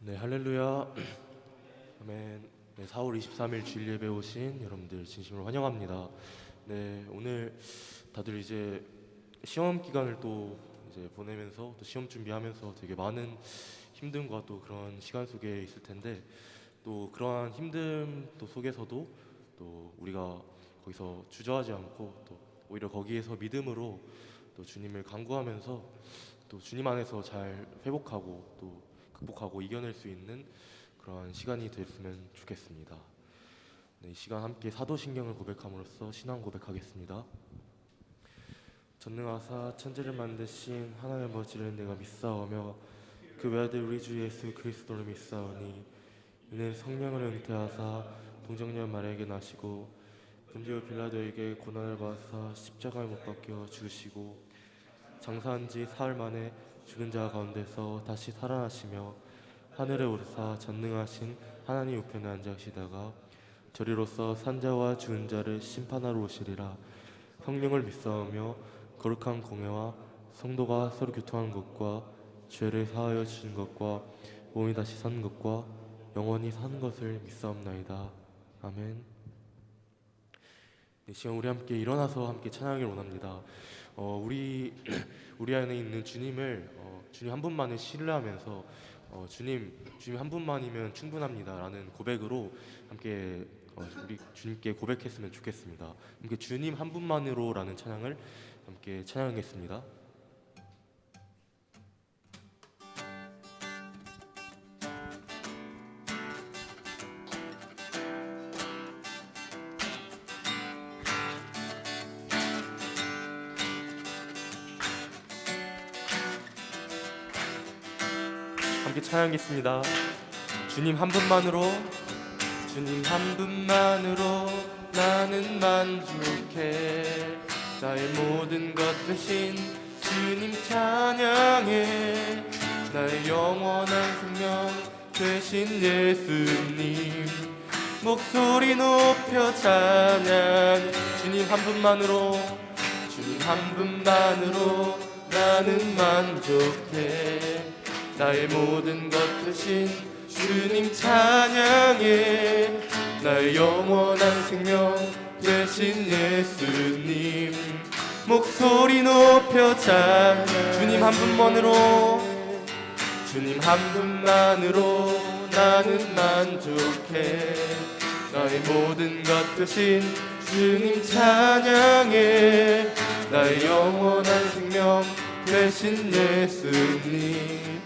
네, 할렐루야. 아멘. 네, 4월 23일 주일 예배 오신 여러분들 진심으로 환영합니다. 네, 오늘 다들 이제 시험 기간을 또 이제 보내면서 또 시험 준비하면서 되게 많은 힘듦과 또 그런 시간 속에 있을 텐데, 또 그러한 힘듦 또 속에서도 또 우리가 거기서 주저하지 않고 또 오히려 거기에서 믿음으로 또 주님을 간구하면서 또 주님 안에서 잘 회복하고 또 극복하고 이겨낼 수 있는 그러한 시간이 됐으면 좋겠습니다. 네, 이 시간 함께 사도신경을 고백함으로써 신앙 고백하겠습니다. 전능하사 천지를 만드신 하나님 아버지를 내가 믿사오며 그 외아들 우리 주 예수 그리스도를 믿사오니 이는 성령을 잉태하사 동정녀 마리아에게 나시고 본디오 빌라도에게 고난을 받으사 십자가에 못 박혀 죽으시고 장사한 지 사흘 만에 죽은 자 가운데서 다시 살아나시며 하늘에 오르사 전능하신 하나님 우편에 앉으시다가 저리로서 산자와 죽은 자를 심판하러 오시리라. 성령을 믿사오며 거룩한 공회와 성도가 서로 교통하는 것과 죄를 사하여 주신 것과 몸이 다시 사는 것과 영원히 사는 것을 믿사옵나이다. 아멘. 이 시간 우리 함께 일어나서 함께 찬양하기를 원합니다. 우리 안에 있는 주님을 주님 한 분만을 신뢰하면서 주님 한 분만이면 충분합니다라는 고백으로 함께 우리 주님께 고백했으면 좋겠습니다. 함께 주님 한 분만으로라는 찬양을 함께 찬양하겠습니다. 함께 찬양하겠습니다. 주님 한 분만으로 나는 만족해. 나의 모든 것 대신 주님 찬양해. 나의 영원한 생명 되신 예수님 목소리 높여 찬양. 주님 한 분만으로 나는 만족해. 나의 모든 것 되신 주님 찬양해. 나의 영원한 생명 되신 예수님 목소리 높여 찬양. 주님 한 분만으로 나는 만족해. 나의 모든 것 되신 주님 찬양해. 나의 영원한 생명 되신 예수님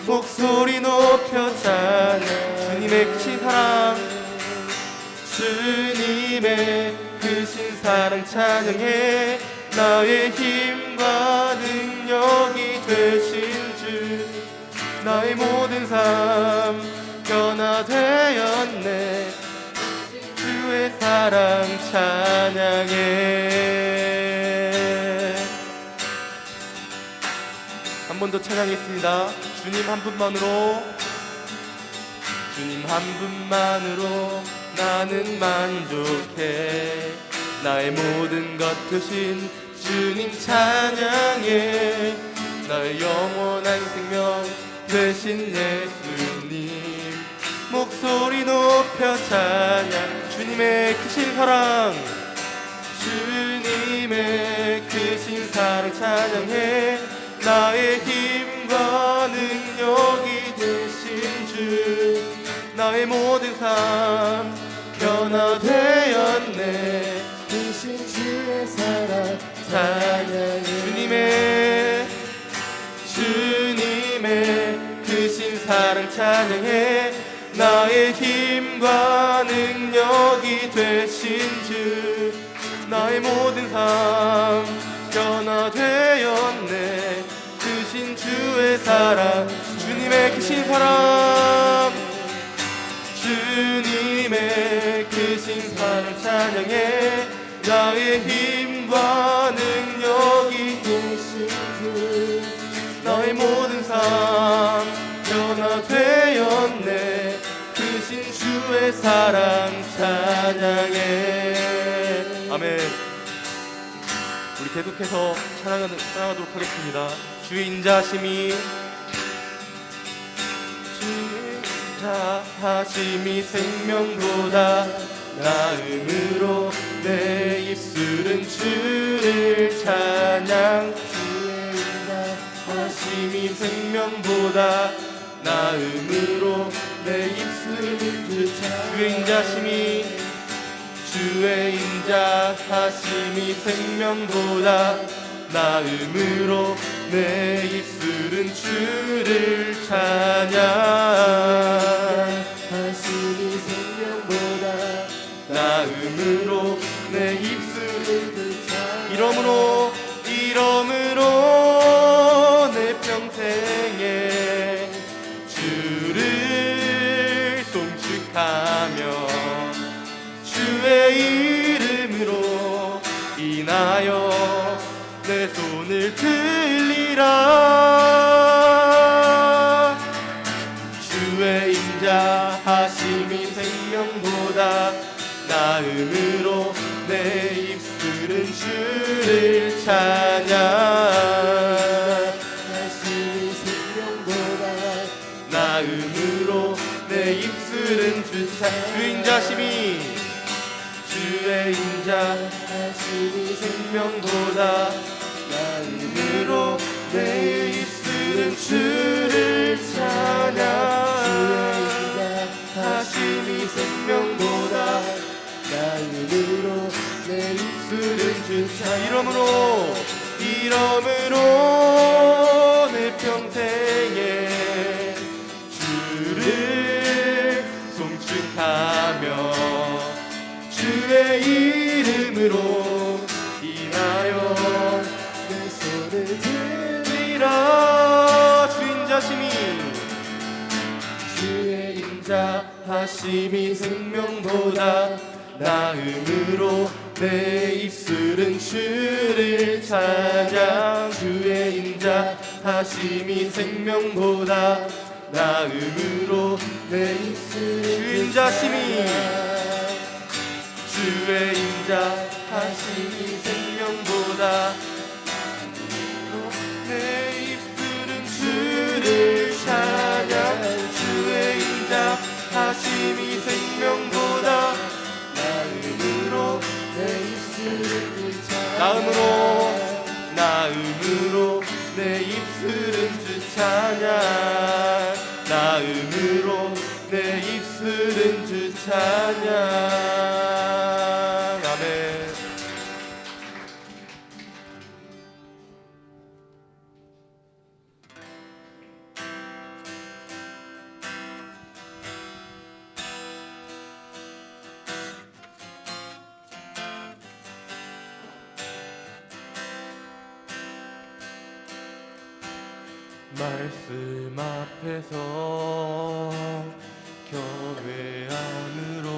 목소리 높여 찬양. 주님의 크신 사랑 찬양해. 나의 힘과 능력이 되신 주 나의 모든 삶 변화되었네. 주의 사랑 찬양해. 한 번 더 찬양했습니다. 주님 한 분만으로 나는 만족해. 나의 모든 것 되신 주님 찬양해. 나의 영원한 생명 되신 예수님 목소리 높여 찬양. 주님의 크신 사랑 찬양해. 나의 힘과 능력이 되신 주 나의 모든 삶 변화되었네. 되신 주의 사랑 찬양해. 주님의 크신 사랑 찬양해. 나의 힘과 능력이 되신 주 나의 모든 삶 변화되었네. 크신 주의 사랑. 주님의 크신 사랑 찬양해. 나의 힘과 능력이 되신 주 나의 모든 삶 변화되었네. 크신 주의 사랑 찬양해. 아멘. 우리 계속해서 찬양하도록 하겠습니다. 주의 인자하심이 인자하심이 생명보다 나음으로 내 입술은 주를 찬양. 주의 하심이 생명보다 나음으로 내 입술은 주의 인자하심이 주의 인자하심이 생명보다 나음으로 내 입술은 주를 찬양. 하심이 생명보다 나음으로 내 입술은 찬양. 이러므로 내 평생에 주를 송축하며 주의 이름으로 인하여 내 손을 들리라. 주의 인자하심이 생명보다 나음으로 내 입술은 주를 찬양. 하심이 생명보다 나음으로 내 입술은 주 인자심이 주의 인자하심이 생명보다 나음으로 내 입술은 주를 찬양. 하심이 생명보다 나음으로 내 입술은 주 찬양. 이러므로 내 평생에 주를 송축하며 주의 이름으로 인하여 내 손을 들리라. 주 인자심이 주의 인자하심이 생명보다 나음으로 내 입술은 주를 찬양. 주의 인자하심이 생명보다 나음으로 내 입술은 주 인자심이 주의 인자하심이 생명보다 내 입술은 주를 찬양. 주의 인자하심이 생명보다 나음으로 내 입술은 나음으로 내 입술은 주 찬양. 나음으로 내 입술은 주 찬양. 아멘. 말씀 앞에서 경외함으로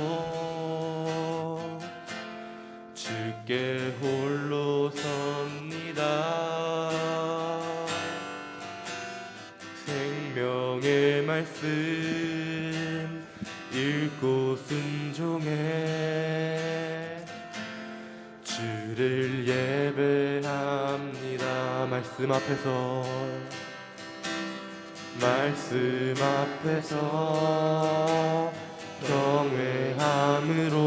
주께 홀로 섭니다. 생명의 말씀 읽고 순종해 주를 예배합니다. 말씀 앞에서 경외함으로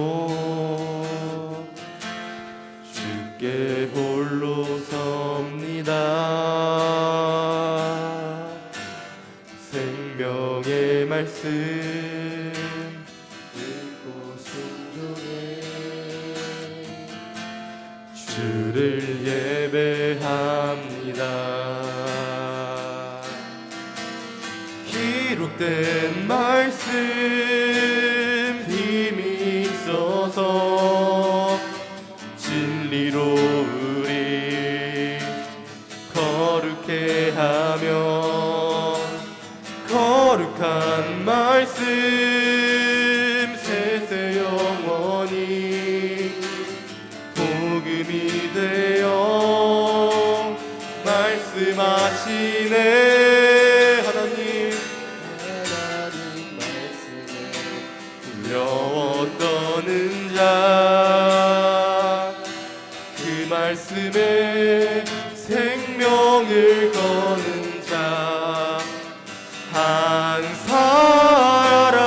주께 홀로 섭니다. 생명의 말씀 읽고 순종해 주를 예배합니다. 기록된 말씀 힘이 있어서 진리로 우리 거룩해 하며 거룩한 말씀 세세 영원히 복음이 되어 말씀하시네. 하나님 말씀에 두려워 떠는 자 그 말씀에 생명을 거는 자 한 사람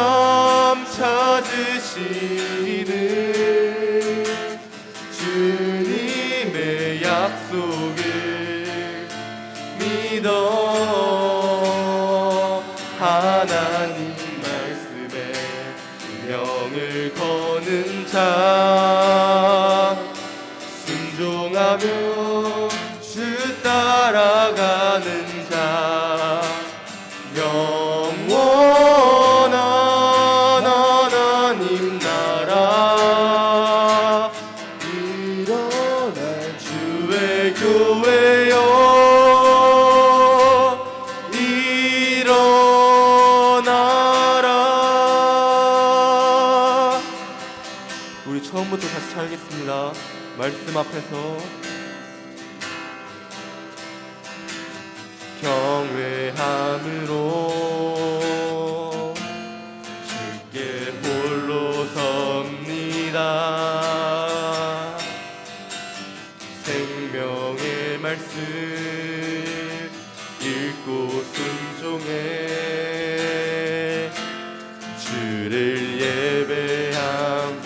약속을 믿어 하나님 말씀에 명을 거는 자 순종하며 주 따라가는 자 영원한 하나님 나라 일어날 주의 교회여 일어나라. 우리 처음부터 다시 차리겠습니다. 말씀 앞에서 경외함으로 주께 홀로 섭니다. 생명의 말씀 읽고 순종해 주를 예배함.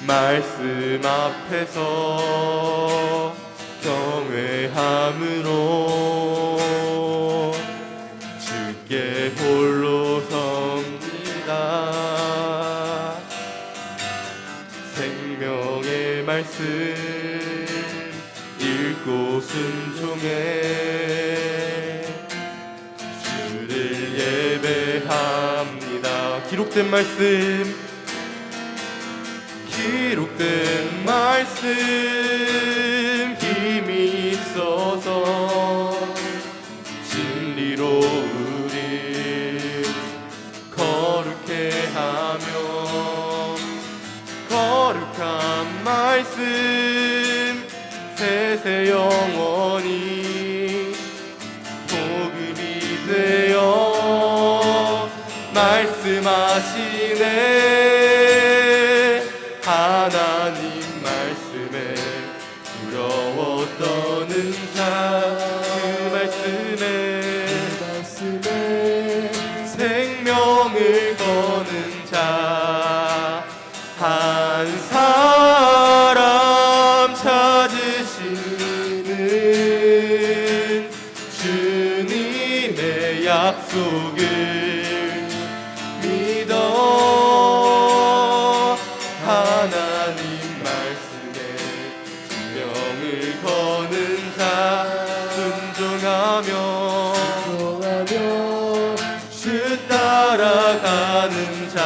말씀 앞에서 경외함으로 주께 홀로 섭니다. 생명의 말씀 읽고 순종해 주를 예배합니다. 기록된 말씀 힘이 있어서 진리로 우리 거룩해 하며 거룩한 말씀 세세 영원히 복음이 되어 말씀하시네. 하나님 말씀에 두려워 떠는 자 그 말씀에 생명을 거는 자 한 사람 찾으시는 주님의 약속을 믿어 하나님 말씀에 생명을 거는 자 순종하며 주 따라가는 자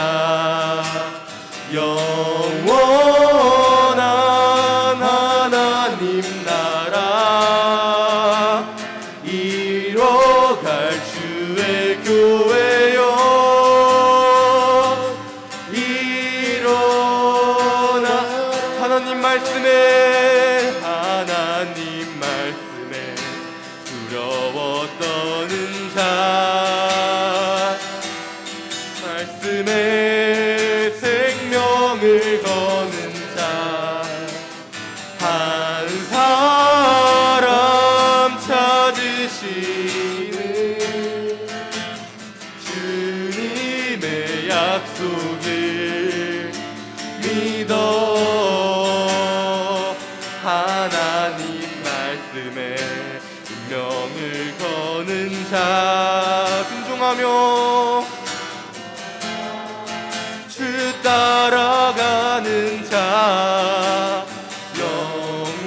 영원한 하나님 나라 이뤄갈 주의 교회여 일어나. 하나님 말씀에 두려워 떠는 자 말씀에 생명을 거는 자 한 사람 찾으시는 주님의 약속을 믿어 하나님 말씀에 운명을 거는 자 순종하며 주 따라가는 자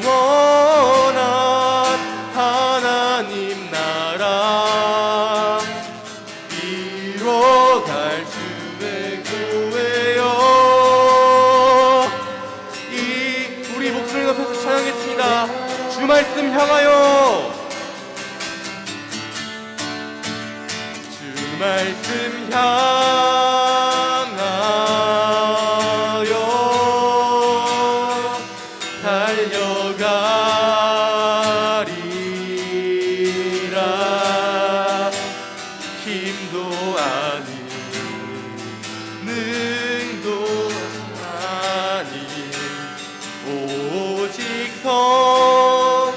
영원한 하나님 나라 이뤄갈 주의 교회여. 우리 목소리 높여서 찬양했습니다. 주 말씀 향하여 주 말씀 향하여 달려가리라. 힘도 아닌 능도 아닌 오직 성령으로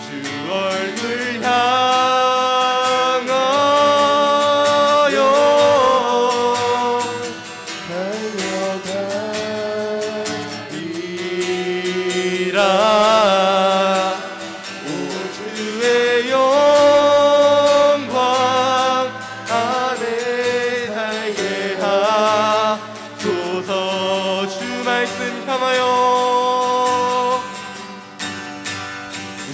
주 얼굴 향하여 주의 영광 안에 살게 하소서. 주 말씀 향하여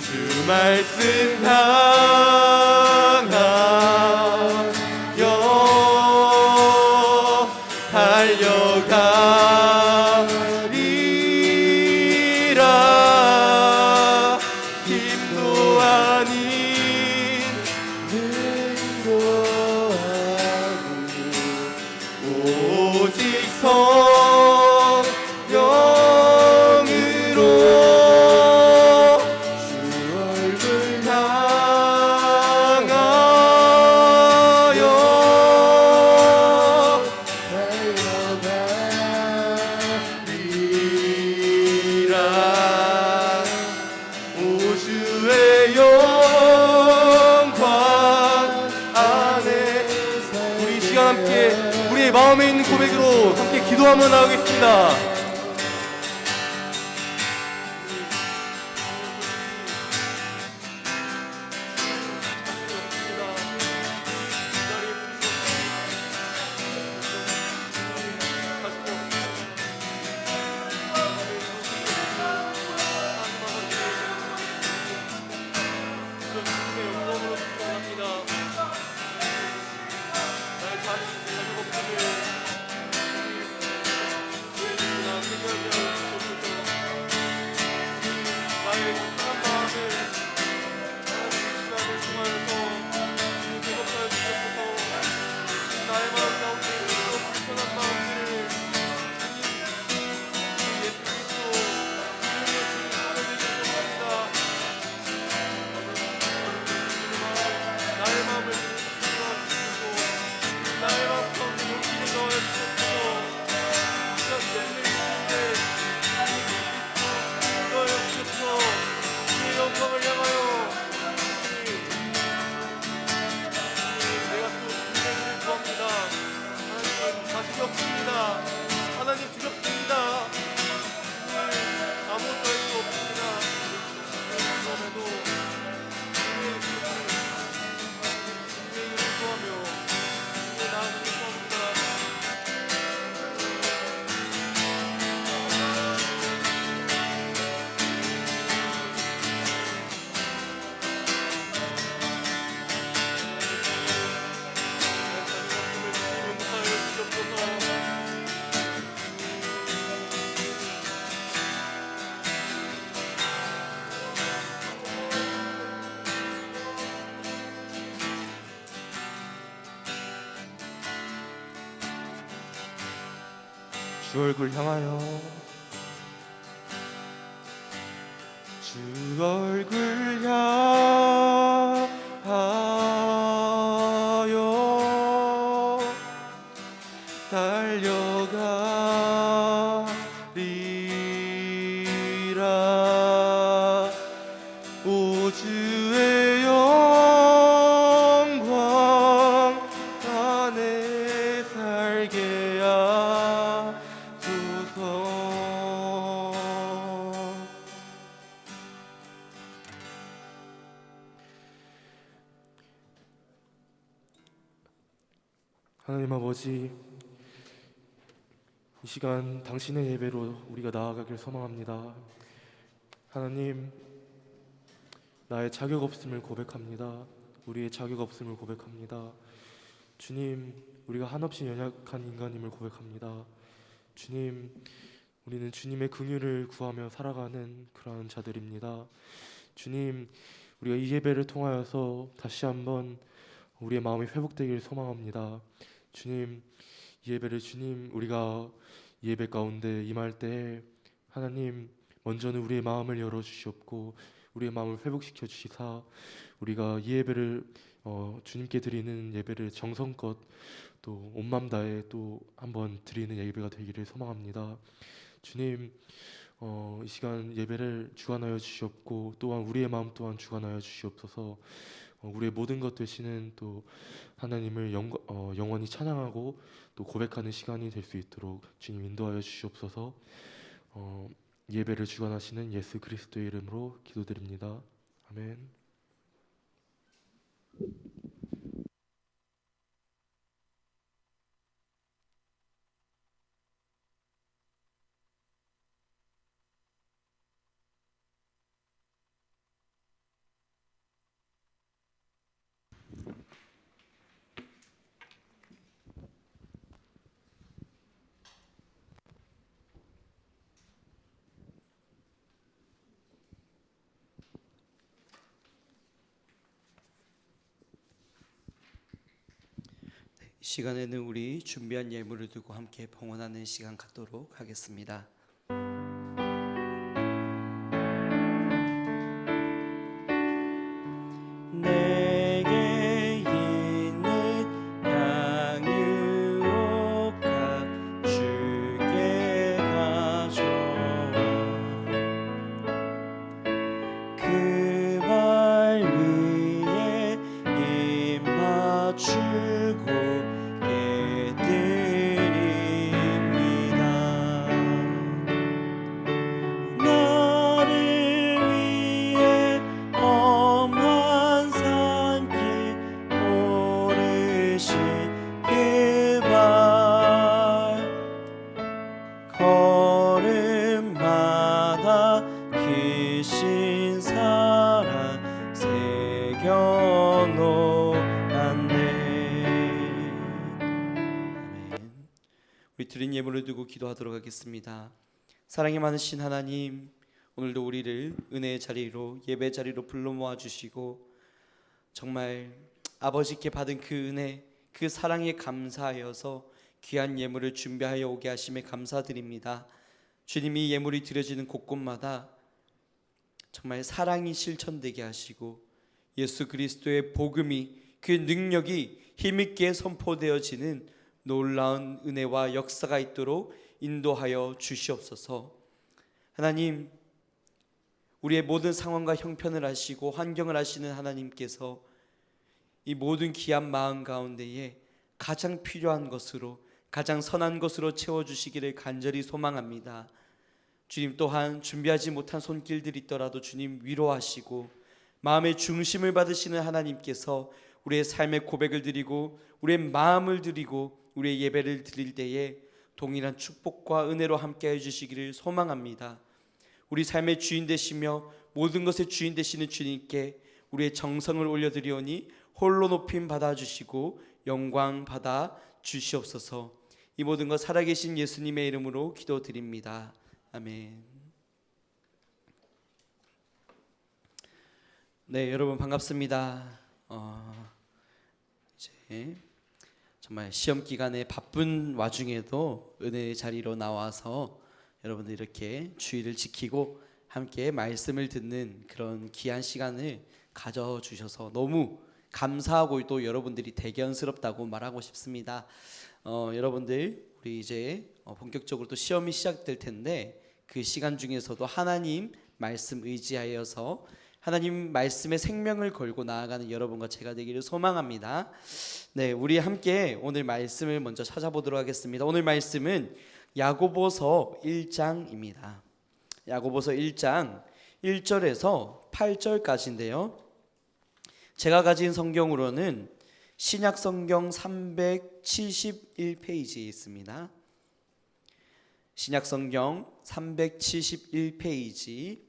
주 말씀 향하여 달려가리라. 힘도 아닌 힘도 아닌 오직 성령으로 주 얼굴 향하여 달려가리라. 오 주의 영광 안에 우리 이 시간 함께 우리의 마음에 있는 고백으로 함께 기도하며 나가겠습니다. 하나님 두렵습니다. 아무것도 할 수 없습니다. 그럼에도 주님의 이름을 구하며 주님의 나음을 구합니다. 주 얼굴 향하여 주 얼굴 향하여 달려가리라. 오 주의 영광 안에 살게 하소서. 하나님 아버지, 이 시간 당신의 예배로 우리가 나아가길 소망합니다. 하나님, 나의 자격 없음을 고백합니다. 우리의 자격 없음을 고백합니다. 주님, 우리가 한없이 연약한 인간임을 고백합니다. 주님, 우리는 주님의 긍휼을 구하며 살아가는 그러한 자들입니다. 주님, 우리가 이 예배를 통하여서 다시 한번 우리의 마음이 회복되기를 소망합니다. 주님, 이 예배를 우리가 이 예배 가운데 임할 때 하나님, 먼저는 우리의 마음을 열어주시옵고 우리의 마음을 회복시켜 주시사 우리가 이 예배를 주님께 드리는 예배를 정성껏 또 온 맘 다해 또 한번 드리는 예배가 되기를 소망합니다. 주님, 이 시간 예배를 주관하여 주시옵고 또한 우리의 마음 또한 주관하여 주시옵소서. 우리의 모든 것 되시는 또 하나님을 영원히 찬양하고 또 고백하는 시간이 될 수 있도록 주님 인도하여 주시옵소서. 예배를 주관하시는 예수 그리스도의 이름으로 기도드립니다. 아멘. 이 시간에는 우리 준비한 예물을 두고 함께 봉헌하는 시간 갖도록 하겠습니다. 내게 있는 양육각 주께 가져와 그 발 위에 입 맞추고 예드립니다. 나를 위해 험한 산길 오르신 그 발 걸음마다 크신 사랑 새겨놓았네. 아멘. 우리 드린 예물을 두고 기도하도록 하겠습니다. 사랑이 많으신 하나님, 오늘도 우리를 은혜의 자리로, 예배 자리로 불러 모아 주시고 정말 아버지께 받은 그 은혜, 그 사랑에 감사하여서 귀한 예물을 준비하여 오게 하심에 감사드립니다. 주님이 예물이 드려지는 곳곳마다 정말 사랑이 실천되게 하시고 예수 그리스도의 복음이, 그 능력이 힘있게 선포되어지는 놀라운 은혜와 역사가 있도록 인도하여 주시옵소서. 하나님, 우리의 모든 상황과 형편을 아시고 환경을 아시는 하나님께서 이 모든 귀한 마음 가운데에 가장 필요한 것으로, 가장 선한 것으로 채워주시기를 간절히 소망합니다. 주님 또한 준비하지 못한 손길들이 있더라도 주님 위로하시고 마음의 중심을 받으시는 하나님께서 우리의 삶의 고백을 드리고 우리의 마음을 드리고 우리의 예배를 드릴 때에 동일한 축복과 은혜로 함께해 주시기를 소망합니다. 우리 삶의 주인 되시며 모든 것의 주인 되시는 주님께 우리의 정성을 올려드리오니 홀로 높임 받아주시고 영광 받아 주시옵소서. 이 모든 것 살아계신 예수님의 이름으로 기도드립니다. 아멘. 네, 여러분 반갑습니다. 이제 정말 시험 기간에 바쁜 와중에도 은혜의 자리로 나와서 여러분들 이렇게 주의를 지키고 함께 말씀을 듣는 그런 귀한 시간을 가져주셔서 너무 감사하고 또 여러분들이 대견스럽다고 말하고 싶습니다. 여러분들 우리 이제 본격적으로 또 시험이 시작될 텐데 그 시간 중에서도 하나님 말씀 의지하여서 하나님 말씀에 생명을 걸고 나아가는 여러분과 제가 되기를 소망합니다. 네, 우리 함께 오늘 말씀을 먼저 찾아보도록 하겠습니다. 오늘 말씀은 야고보서 1장입니다. 야고보서 1장 1절에서 8절까지인데요. 제가 가진 성경으로는 신약 성경 371페이지에 있습니다. 신약 성경 371페이지,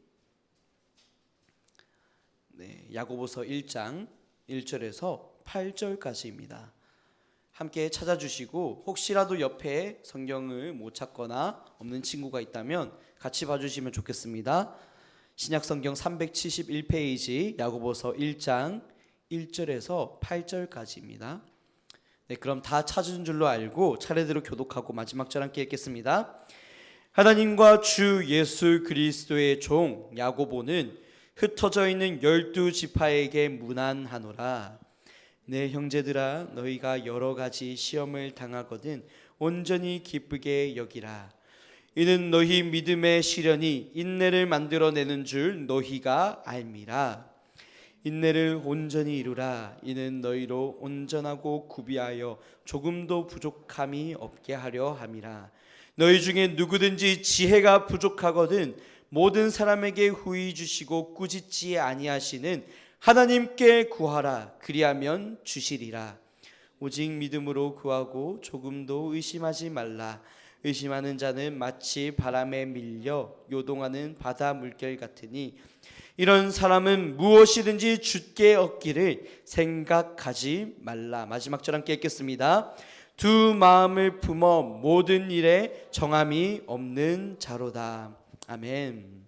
네, 야고보서 1장 1절에서 8절까지입니다. 함께 찾아주시고 혹시라도 옆에 성경을 못 찾거나 없는 친구가 있다면 같이 봐주시면 좋겠습니다. 신약성경 371페이지 야고보서 1장 1절에서 8절까지입니다. 네, 그럼 다 찾은 줄로 알고 차례대로 교독하고 마지막 절 함께 읽겠습니다. 하나님과 주 예수 그리스도의 종 야고보는 흩어져 있는 12지파에게 문안하노라. 내 형제들아, 너희가 여러 가지 시험을 당하거든 온전히 기쁘게 여기라. 이는 너희 믿음의 시련이 인내를 만들어내는 줄 너희가 알미라. 인내를 온전히 이루라. 이는 너희로 온전하고 구비하여 조금도 부족함이 없게 하려 함이라. 너희 중에 누구든지 지혜가 부족하거든 모든 사람에게 후히 주시고 꾸짖지 아니하시는 하나님께 구하라. 그리하면 주시리라. 오직 믿음으로 구하고 조금도 의심하지 말라. 의심하는 자는 마치 바람에 밀려 요동하는 바다 물결 같으니 이런 사람은 무엇이든지 주께 얻기를 생각하지 말라. 마지막 절 함께 읽겠습니다. 두 마음을 품어 모든 일에 정함이 없는 자로다. 아멘.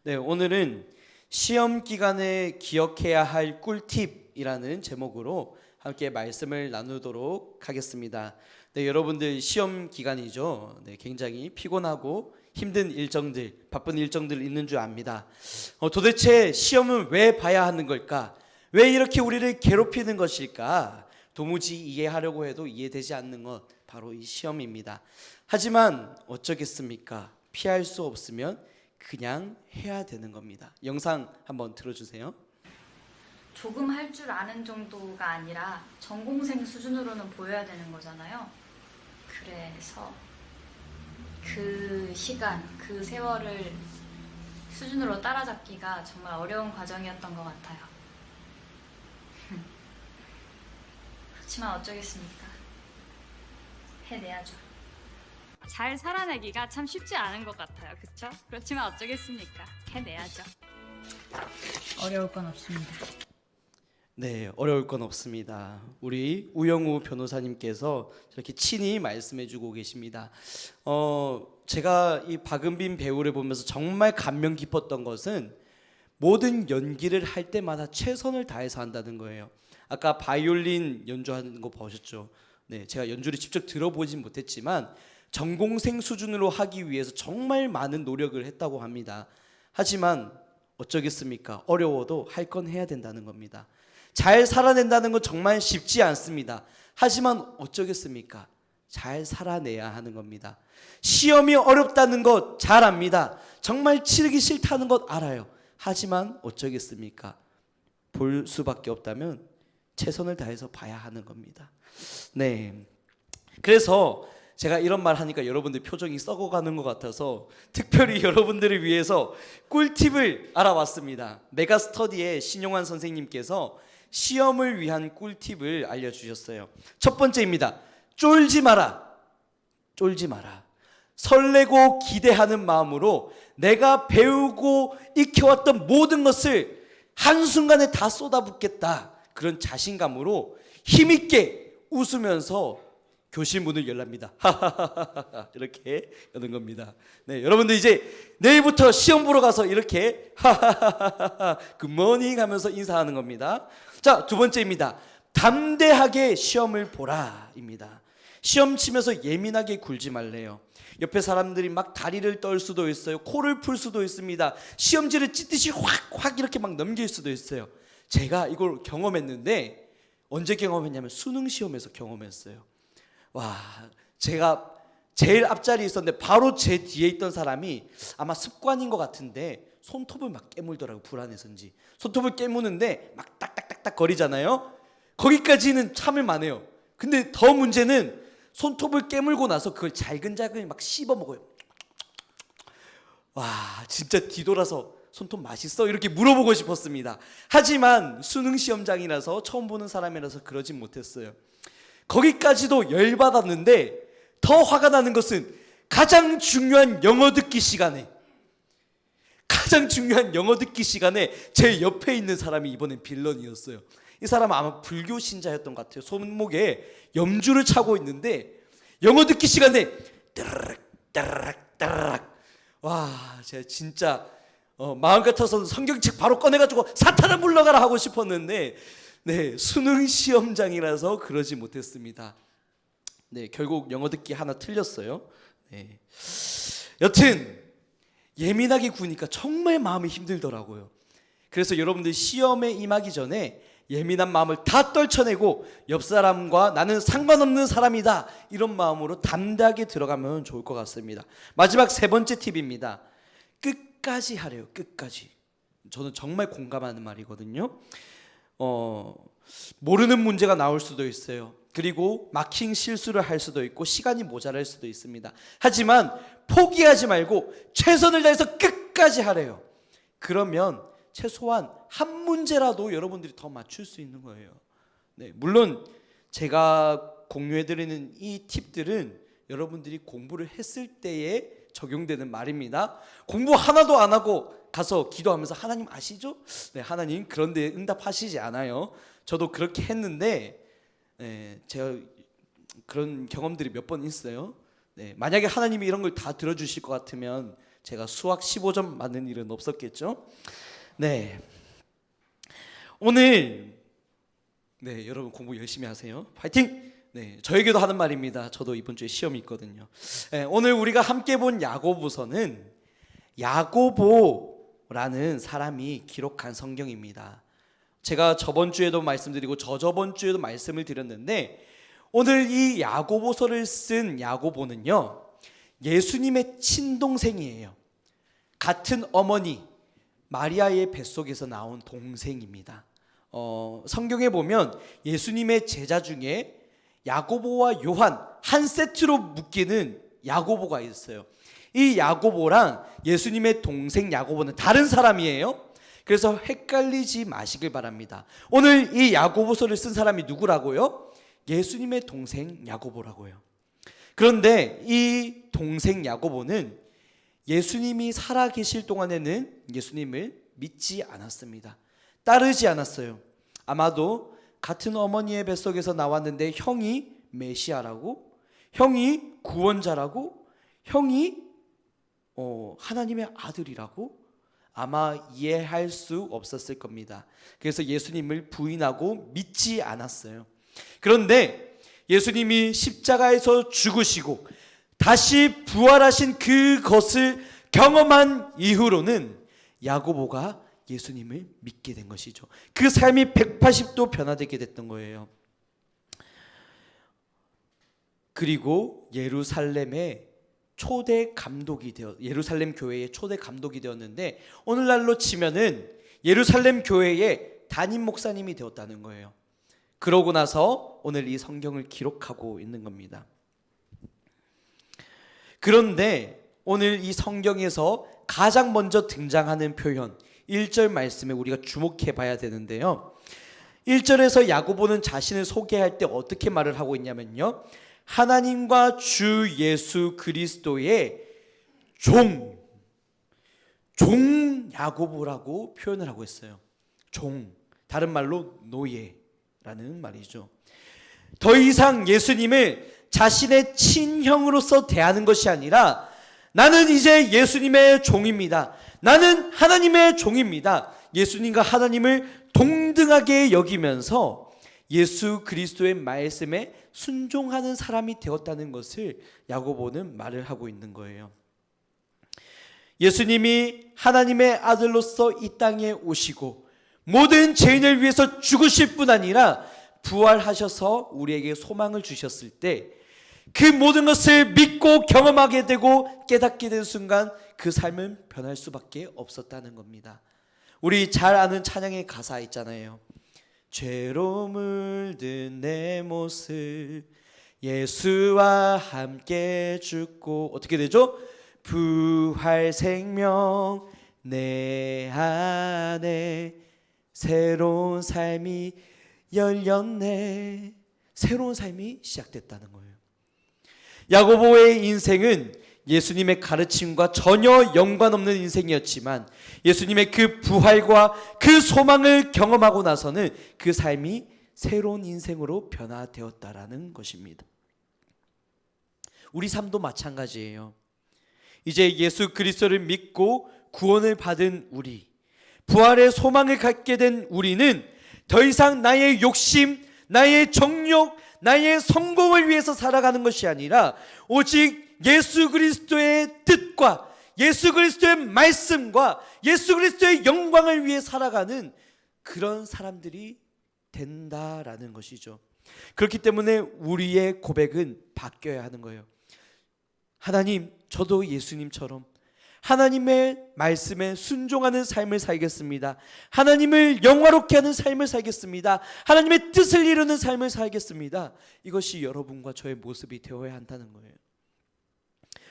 네, 오늘은 시험 기간에 기억해야 할 꿀팁이라는 제목으로 함께 말씀을 나누도록 하겠습니다. 네, 여러분들 시험 기간이죠. 네, 굉장히 피곤하고 힘든 일정들, 바쁜 일정들 있는 줄 압니다. 도대체 시험은 왜 봐야 하는 걸까? 왜 이렇게 우리를 괴롭히는 것일까? 도무지 이해하려고 해도 이해되지 않는 것, 바로 이 시험입니다. 하지만 어쩌겠습니까? 피할 수 없으면 그냥 해야 되는 겁니다. 영상 한번 들어주세요. 조금 할 줄 아는 정도가 아니라 전공생 수준으로는 보여야 되는 거잖아요. 그래서 그 시간, 그 세월을 수준으로 따라잡기가 정말 어려운 과정이었던 것 같아요. 그렇지만 어쩌겠습니까? 해내야죠. 잘 살아내기가 참 쉽지 않은 것 같아요. 그렇죠? 그렇지만 어쩌겠습니까? 해내야죠. 어려울 건 없습니다. 네, 어려울 건 없습니다. 우리 우영우 변호사님께서 이렇게 친히 말씀해주고 계십니다. 제가 이 박은빈 배우를 보면서 정말 감명 깊었던 것은 모든 연기를 할 때마다 최선을 다해서 한다는 거예요. 아까 바이올린 연주하는 거 보셨죠? 네, 제가 연주를 직접 들어보진 못했지만 전공생 수준으로 하기 위해서 정말 많은 노력을 했다고 합니다. 하지만 어쩌겠습니까? 어려워도 할 건 해야 된다는 겁니다. 잘 살아낸다는 건 정말 쉽지 않습니다. 하지만 어쩌겠습니까? 잘 살아내야 하는 겁니다. 시험이 어렵다는 것 잘 압니다. 정말 치르기 싫다는 것 알아요. 하지만 어쩌겠습니까? 볼 수밖에 없다면 최선을 다해서 봐야 하는 겁니다. 네. 그래서 제가 이런 말 하니까 여러분들 표정이 썩어가는 것 같아서 특별히 여러분들을 위해서 꿀팁을 알아봤습니다. 메가스터디의 신용환 선생님께서 시험을 위한 꿀팁을 알려주셨어요. 첫 번째입니다. 쫄지 마라. 쫄지 마라. 설레고 기대하는 마음으로 내가 배우고 익혀왔던 모든 것을 한순간에 다 쏟아붓겠다. 그런 자신감으로 힘있게 웃으면서 교실 문을 열랍니다. 이렇게 여는 겁니다. 네, 여러분들 이제 내일부터 시험 보러 가서 이렇게 굿모닝 하면서 인사하는 겁니다. 자, 두 번째입니다. 담대하게 시험을 보라입니다. 시험 치면서 예민하게 굴지 말래요. 옆에 사람들이 막 다리를 떨 수도 있어요. 코를 풀 수도 있습니다. 시험지를 찢듯이 확 이렇게 막 넘길 수도 있어요. 제가 이걸 경험했는데 언제 경험했냐면 수능 시험에서 경험했어요. 와, 제가 제일 앞자리에 있었는데 바로 제 뒤에 있던 사람이 아마 습관인 것 같은데 손톱을 막 깨물더라고. 불안해서인지 손톱을 깨무는데 막 딱딱딱딱 거리잖아요. 거기까지는 참을만해요. 근데 더 문제는 손톱을 깨물고 나서 그걸 잘근잘근 막 씹어 먹어요. 와, 진짜 뒤돌아서 손톱 맛있어? 이렇게 물어보고 싶었습니다. 하지만 수능 시험장이라서 처음 보는 사람이라서 그러진 못했어요. 거기까지도 열받았는데 더 화가 나는 것은 가장 중요한 영어 듣기 시간에 제 옆에 있는 사람이 이번엔 빌런이었어요. 이 사람은 아마 불교 신자였던 것 같아요. 손목에 염주를 차고 있는데 영어 듣기 시간에 따라락 와, 제가 진짜 마음 같아서는 성경책 바로 꺼내가지고 사탄아 물러가라 하고 싶었는데 네, 수능 시험장이라서 그러지 못했습니다. 네, 결국 영어 듣기 하나 틀렸어요. 네. 여튼 예민하게 구니까 정말 마음이 힘들더라고요. 그래서 여러분들 시험에 임하기 전에 예민한 마음을 다 떨쳐내고 옆 사람과 나는 상관없는 사람이다 이런 마음으로 담대하게 들어가면 좋을 것 같습니다. 마지막 세 번째 팁입니다. 끝까지 하래요. 끝까지. 저는 정말 공감하는 말이거든요. 모르는 문제가 나올 수도 있어요. 그리고 마킹 실수를 할 수도 있고 시간이 모자랄 수도 있습니다. 하지만 포기하지 말고 최선을 다해서 끝까지 하래요. 그러면 최소한 한 문제라도 여러분들이 더 맞출 수 있는 거예요. 네, 물론 제가 공유해드리는 이 팁들은 여러분들이 공부를 했을 때에 적용되는 말입니다. 공부 하나도 안 하고 가서 기도하면서 하나님 아시죠? 네, 하나님 그런데 응답하시지 않아요. 저도 그렇게 했는데 제가 그런 경험들이 몇 번 있어요. 네, 만약에 하나님이 이런 걸 다 들어주실 것 같으면 제가 수학 15점 맞는 일은 없었겠죠. 네, 오늘 여러분 공부 열심히 하세요. 파이팅! 네, 저에게도 하는 말입니다. 저도 이번 주에 시험이 있거든요. 오늘 우리가 함께 본 야고보서는 야고보라는 사람이 기록한 성경입니다. 제가 저번 주에도 말씀드리고 저저번 주에도 말씀을 드렸는데 오늘 이 야고보서를 쓴 야고보는요, 예수님의 친동생이에요. 같은 어머니 마리아의 뱃속에서 나온 동생입니다. 성경에 보면 예수님의 제자 중에 야고보와 요한 한 세트로 묶이는 야고보가 있어요. 이 야고보랑 예수님의 동생 야고보는 다른 사람이에요. 그래서 헷갈리지 마시길 바랍니다. 오늘 이 야고보서를 쓴 사람이 누구라고요? 예수님의 동생 야고보라고요. 그런데 이 동생 야고보는 예수님이 살아계실 동안에는 예수님을 믿지 않았습니다. 따르지 않았어요. 아마도 같은 어머니의 뱃속에서 나왔는데 형이 메시아라고, 형이 구원자라고, 형이 하나님의 아들이라고 아마 이해할 수 없었을 겁니다. 그래서 예수님을 부인하고 믿지 않았어요. 그런데 예수님이 십자가에서 죽으시고 다시 부활하신 그것을 경험한 이후로는 야고보가 예수님을 믿게 된 것이죠. 그 삶이 180도 변화되게 됐던 거예요. 그리고 예루살렘의 초대 감독이 예루살렘 교회의 초대 감독이 되었는데 오늘날로 치면은 예루살렘 교회의 담임 목사님이 되었다는 거예요. 그러고 나서 오늘 이 성경을 기록하고 있는 겁니다. 그런데 오늘 이 성경에서 가장 먼저 등장하는 표현 1절 말씀에 우리가 주목해 봐야 되는데요. 1절에서 야고보는 자신을 소개할 때 어떻게 말을 하고 있냐면요, 하나님과 주 예수 그리스도의 종 야고보라고 표현을 하고 있어요. 종, 다른 말로 노예라는 말이죠. 더 이상 예수님을 자신의 친형으로서 대하는 것이 아니라 나는 이제 예수님의 종입니다. 나는 하나님의 종입니다. 예수님과 하나님을 동등하게 여기면서 예수 그리스도의 말씀에 순종하는 사람이 되었다는 것을 야고보는 말을 하고 있는 거예요. 예수님이 하나님의 아들로서 이 땅에 오시고 모든 죄인을 위해서 죽으실 뿐 아니라 부활하셔서 우리에게 소망을 주셨을 때 그 모든 것을 믿고 경험하게 되고 깨닫게 된 순간 그 삶은 변할 수밖에 없었다는 겁니다. 우리 잘 아는 찬양의 가사 있잖아요. 죄로 물든 내 모습 예수와 함께 죽고 어떻게 되죠? 부활 생명 내 안에 새로운 삶이 열렸네. 새로운 삶이 시작됐다는 거예요. 야고보의 인생은 예수님의 가르침과 전혀 연관없는 인생이었지만 예수님의 그 부활과 그 소망을 경험하고 나서는 그 삶이 새로운 인생으로 변화되었다라는 것입니다. 우리 삶도 마찬가지예요. 이제 예수 그리스도를 믿고 구원을 받은 우리, 부활의 소망을 갖게 된 우리는 더 이상 나의 욕심, 나의 정욕, 나의 성공을 위해서 살아가는 것이 아니라 오직 예수 그리스도의 뜻과 예수 그리스도의 말씀과 예수 그리스도의 영광을 위해 살아가는 그런 사람들이 된다라는 것이죠. 그렇기 때문에 우리의 고백은 바뀌어야 하는 거예요. 하나님, 저도 예수님처럼 하나님의 말씀에 순종하는 삶을 살겠습니다. 하나님을 영화롭게 하는 삶을 살겠습니다. 하나님의 뜻을 이루는 삶을 살겠습니다. 이것이 여러분과 저의 모습이 되어야 한다는 거예요.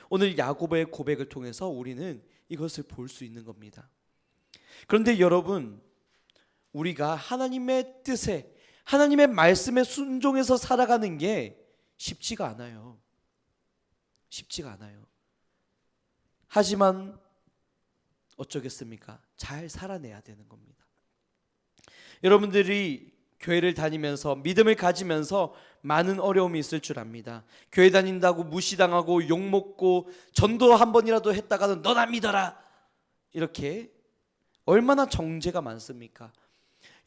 오늘 야고보의 고백을 통해서 우리는 이것을 볼 수 있는 겁니다. 그런데 여러분, 우리가 하나님의 뜻에, 하나님의 말씀에 순종해서 살아가는 게 쉽지가 않아요. 쉽지가 않아요. 하지만 어쩌겠습니까? 잘 살아내야 되는 겁니다. 여러분들이 교회를 다니면서 믿음을 가지면서 많은 어려움이 있을 줄 압니다. 교회 다닌다고 무시당하고 욕먹고 전도 한 번이라도 했다가는 너나 믿어라, 이렇게 얼마나 정죄가 많습니까?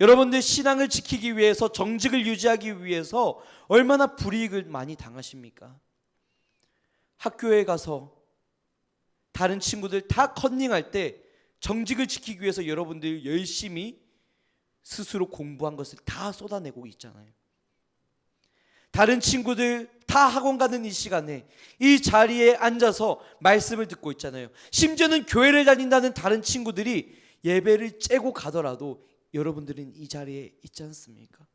여러분들 신앙을 지키기 위해서, 정직을 유지하기 위해서 얼마나 불이익을 많이 당하십니까? 학교에 가서 다른 친구들 다 컨닝할 때 정직을 지키기 위해서 여러분들 열심히 스스로 공부한 것을 다 쏟아내고 있잖아요. 다른 친구들 다 학원 가는 이 시간에 이 자리에 앉아서 말씀을 듣고 있잖아요. 심지어는 교회를 다닌다는 다른 친구들이 예배를 째고 가더라도 여러분들은 이 자리에 있지 않습니까?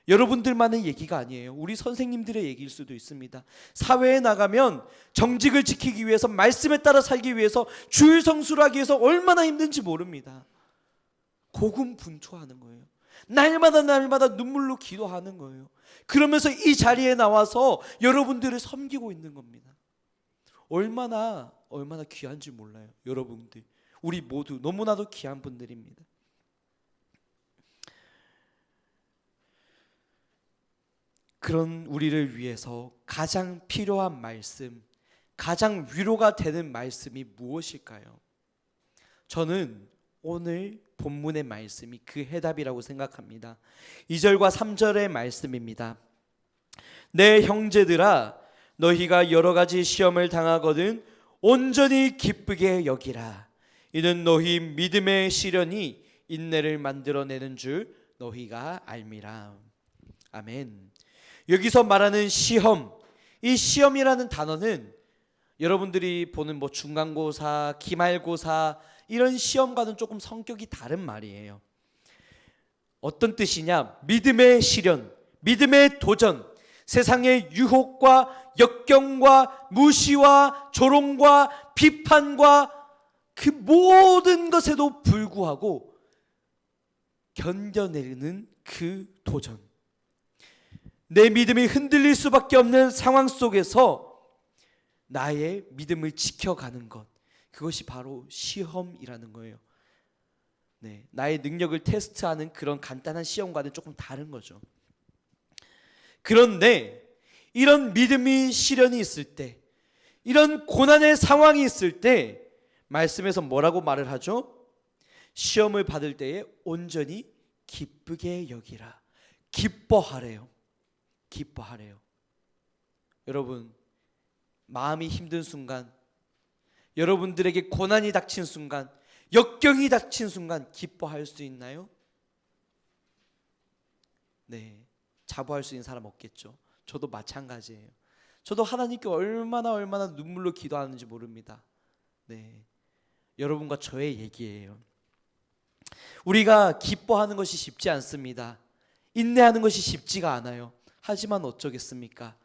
여러분들만의 얘기가 아니에요. 우리 선생님들의 얘기일 수도 있습니다. 사회에 나가면 정직을 지키기 위해서, 말씀에 따라 살기 위해서, 주일 성수를 하기 위해서 얼마나 힘든지 모릅니다. 고군분투하는 거예요. 날마다 눈물로 기도하는 거예요. 그러면서 이 자리에 나와서 여러분들을 섬기고 있는 겁니다. 얼마나 귀한지 몰라요. 여러분들, 우리 모두 너무나도 귀한 분들입니다. 그런 우리를 위해서 가장 필요한 말씀, 가장 위로가 되는 말씀이 무엇일까요? 저는 오늘 본문의 말씀이 그 해답이라고 생각합니다. 2절과 3절의 말씀입니다. 내 형제들아, 너희가 여러 가지 시험을 당하거든 온전히 기쁘게 여기라. 이는 너희 믿음의 시련이 인내를 만들어내는 줄 너희가 알미라. 아멘. 여기서 말하는 시험, 이 시험이라는 단어는 여러분들이 보는 중간고사, 기말고사 이런 시험과는 조금 성격이 다른 말이에요. 어떤 뜻이냐? 믿음의 시련, 믿음의 도전, 세상의 유혹과 역경과 무시와 조롱과 비판과 그 모든 것에도 불구하고 견뎌내는 그 도전. 내 믿음이 흔들릴 수밖에 없는 상황 속에서 나의 믿음을 지켜가는 것, 그것이 바로 시험이라는 거예요. 네, 나의 능력을 테스트하는 그런 간단한 시험과는 조금 다른 거죠. 그런데 이런 믿음이 시련이 있을 때, 이런 고난의 상황이 있을 때 말씀에서 뭐라고 말을 하죠? 시험을 받을 때에 온전히 기쁘게 여기라. 기뻐하래요. 기뻐하래요. 여러분, 마음이 힘든 순간, 여러분들에게 고난이 닥친 순간, 역경이 닥친 순간 기뻐할 수 있나요? 네, 자부할 수 있는 사람 없겠죠. 저도 마찬가지예요. 저도 하나님께 얼마나 눈물로 기도하는지 모릅니다. 네, 여러분과 저의 얘기예요. 우리가 기뻐하는 것이 쉽지 않습니다. 인내하는 것이 쉽지가 않아요. 하지만 어쩌겠습니까?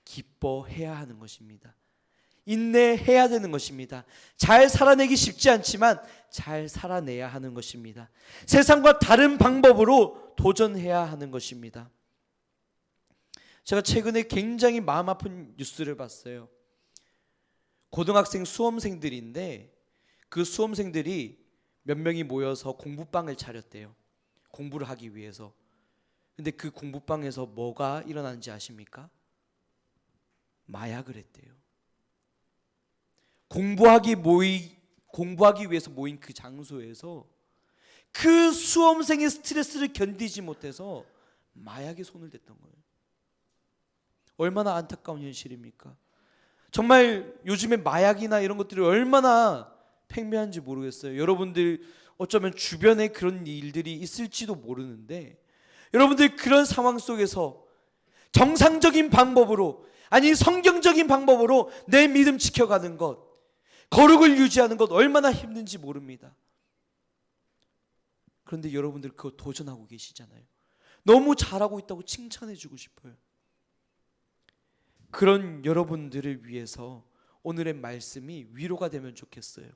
기뻐해야 하는 것입니다. 인내해야 되는 것입니다. 잘 살아내기 쉽지 않지만 잘 살아내야 하는 것입니다. 세상과 다른 방법으로 도전해야 하는 것입니다. 제가 최근에 굉장히 마음 아픈 뉴스를 봤어요. 고등학생 수험생들인데 그 수험생들이 몇 명이 모여서 공부방을 차렸대요. 공부를 하기 위해서. 근데 그 공부방에서 뭐가 일어나는지 아십니까? 마약을 했대요. 공부하기 위해서 모인 그 장소에서 그 수험생의 스트레스를 견디지 못해서 마약에 손을 댔던 거예요. 얼마나 안타까운 현실입니까? 정말 요즘에 마약이나 이런 것들이 얼마나 팽배한지 모르겠어요. 여러분들 어쩌면 주변에 그런 일들이 있을지도 모르는데, 여러분들 그런 상황 속에서 정상적인 방법으로, 아니 성경적인 방법으로 내 믿음 지켜가는 것, 거룩을 유지하는 것 얼마나 힘든지 모릅니다. 그런데 여러분들 그거 도전하고 계시잖아요. 너무 잘하고 있다고 칭찬해 주고 싶어요. 그런 여러분들을 위해서 오늘의 말씀이 위로가 되면 좋겠어요.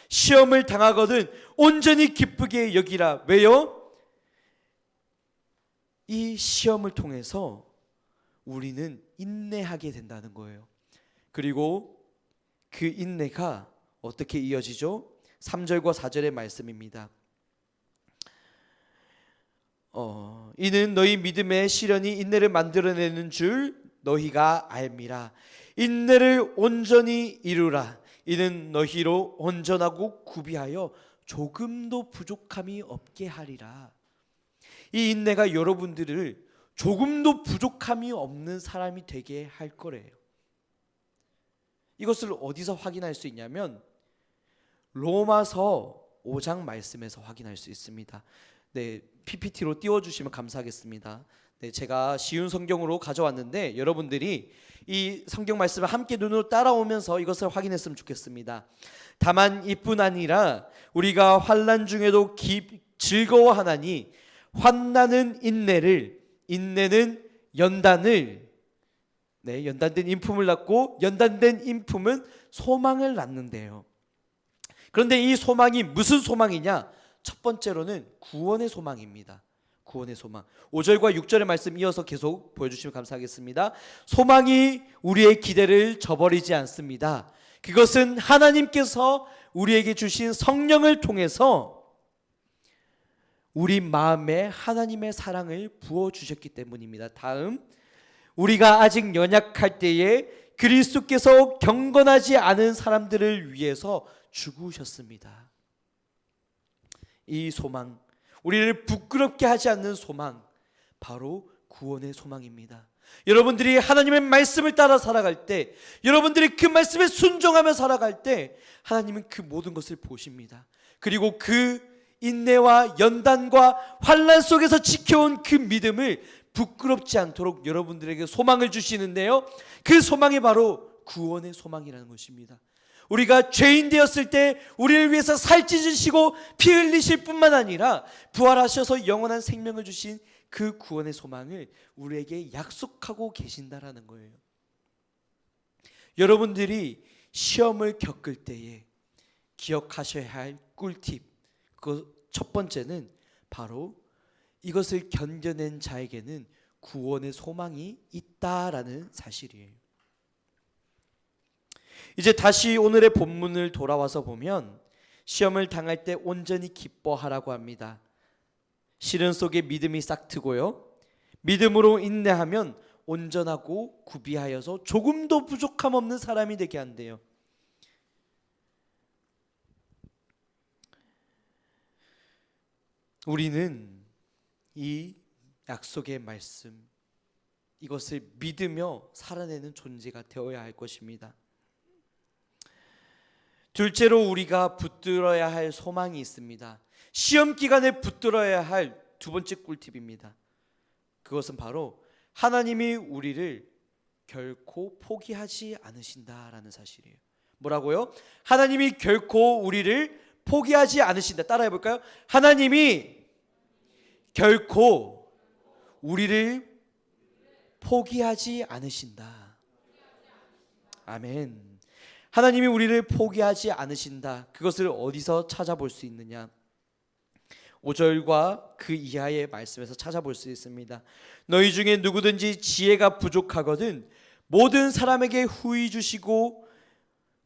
시험을 당하거든 온전히 기쁘게 여기라. 왜요? 이 시험을 통해서 우리는 인내하게 된다는 거예요. 그리고 그 인내가 어떻게 이어지죠? 3절과 4절의 말씀입니다. 이는 너희 믿음의 시련이 인내를 만들어내는 줄 너희가 알미라. 인내를 온전히 이루라. 이는 너희로 온전하고 구비하여 조금도 부족함이 없게 하리라. 이 인내가 여러분들을 조금도 부족함이 없는 사람이 되게 할 거래요. 이것을 어디서 확인할 수 있냐면 로마서 5장 말씀에서 확인할 수 있습니다. 네, PPT로 띄워주시면 감사하겠습니다. 네, 제가 쉬운 성경으로 가져왔는데 여러분들이 이 성경 말씀을 함께 눈으로 따라오면서 이것을 확인했으면 좋겠습니다. 다만 이뿐 아니라 우리가 환난 중에도 즐거워하나니 환난은 인내를, 인내는 연단을, 네, 연단된 인품을 낳고 연단된 인품은 소망을 낳는데요. 그런데 이 소망이 무슨 소망이냐? 첫 번째로는 구원의 소망입니다. 구원의 소망. 5절과 6절의 말씀 이어서 계속 보여주시면 감사하겠습니다. 소망이 우리의 기대를 저버리지 않습니다. 그것은 하나님께서 우리에게 주신 성령을 통해서 우리 마음에 하나님의 사랑을 부어주셨기 때문입니다. 다음, 우리가 아직 연약할 때에 그리스도께서 경건하지 않은 사람들을 위해서 죽으셨습니다. 이 소망, 우리를 부끄럽게 하지 않는 소망, 바로 구원의 소망입니다. 여러분들이 하나님의 말씀을 따라 살아갈 때, 여러분들이 그 말씀에 순종하며 살아갈 때 하나님은 그 모든 것을 보십니다. 그리고 그 인내와 연단과 환난 속에서 지켜온 그 믿음을 부끄럽지 않도록 여러분들에게 소망을 주시는데요, 그 소망이 바로 구원의 소망이라는 것입니다. 우리가 죄인 되었을 때 우리를 위해서 살찌으시고 피 흘리실 뿐만 아니라 부활하셔서 영원한 생명을 주신 그 구원의 소망을 우리에게 약속하고 계신다라는 거예요. 여러분들이 시험을 겪을 때에 기억하셔야 할 꿀팁, 그 첫 번째는 바로 이것을 견뎌낸 자에게는 구원의 소망이 있다라는 사실이에요. 이제 다시 오늘의 본문을 돌아와서 보면 시험을 당할 때 온전히 기뻐하라고 합니다. 시련 속에 믿음이 싹트고요, 믿음으로 인내하면 온전하고 구비하여서 조금도 부족함 없는 사람이 되게 한대요. 우리는 이 약속의 말씀, 이것을 믿으며 살아내는 존재가 되어야 할 것입니다. 둘째로 우리가 붙들어야 할 소망이 있습니다. 시험 기간에 붙들어야 할 두 번째 꿀팁입니다. 그것은 바로 하나님이 우리를 결코 포기하지 않으신다라는 사실이에요. 뭐라고요? 하나님이 결코 우리를 포기하지 않으신다. 따라해 볼까요? 하나님이 결코 우리를 포기하지 않으신다. 아멘. 하나님이 우리를 포기하지 않으신다. 그것을 어디서 찾아볼 수 있느냐? 5절과 그 이하의 말씀에서 찾아볼 수 있습니다. 너희 중에 누구든지 지혜가 부족하거든 모든 사람에게 후히 주시고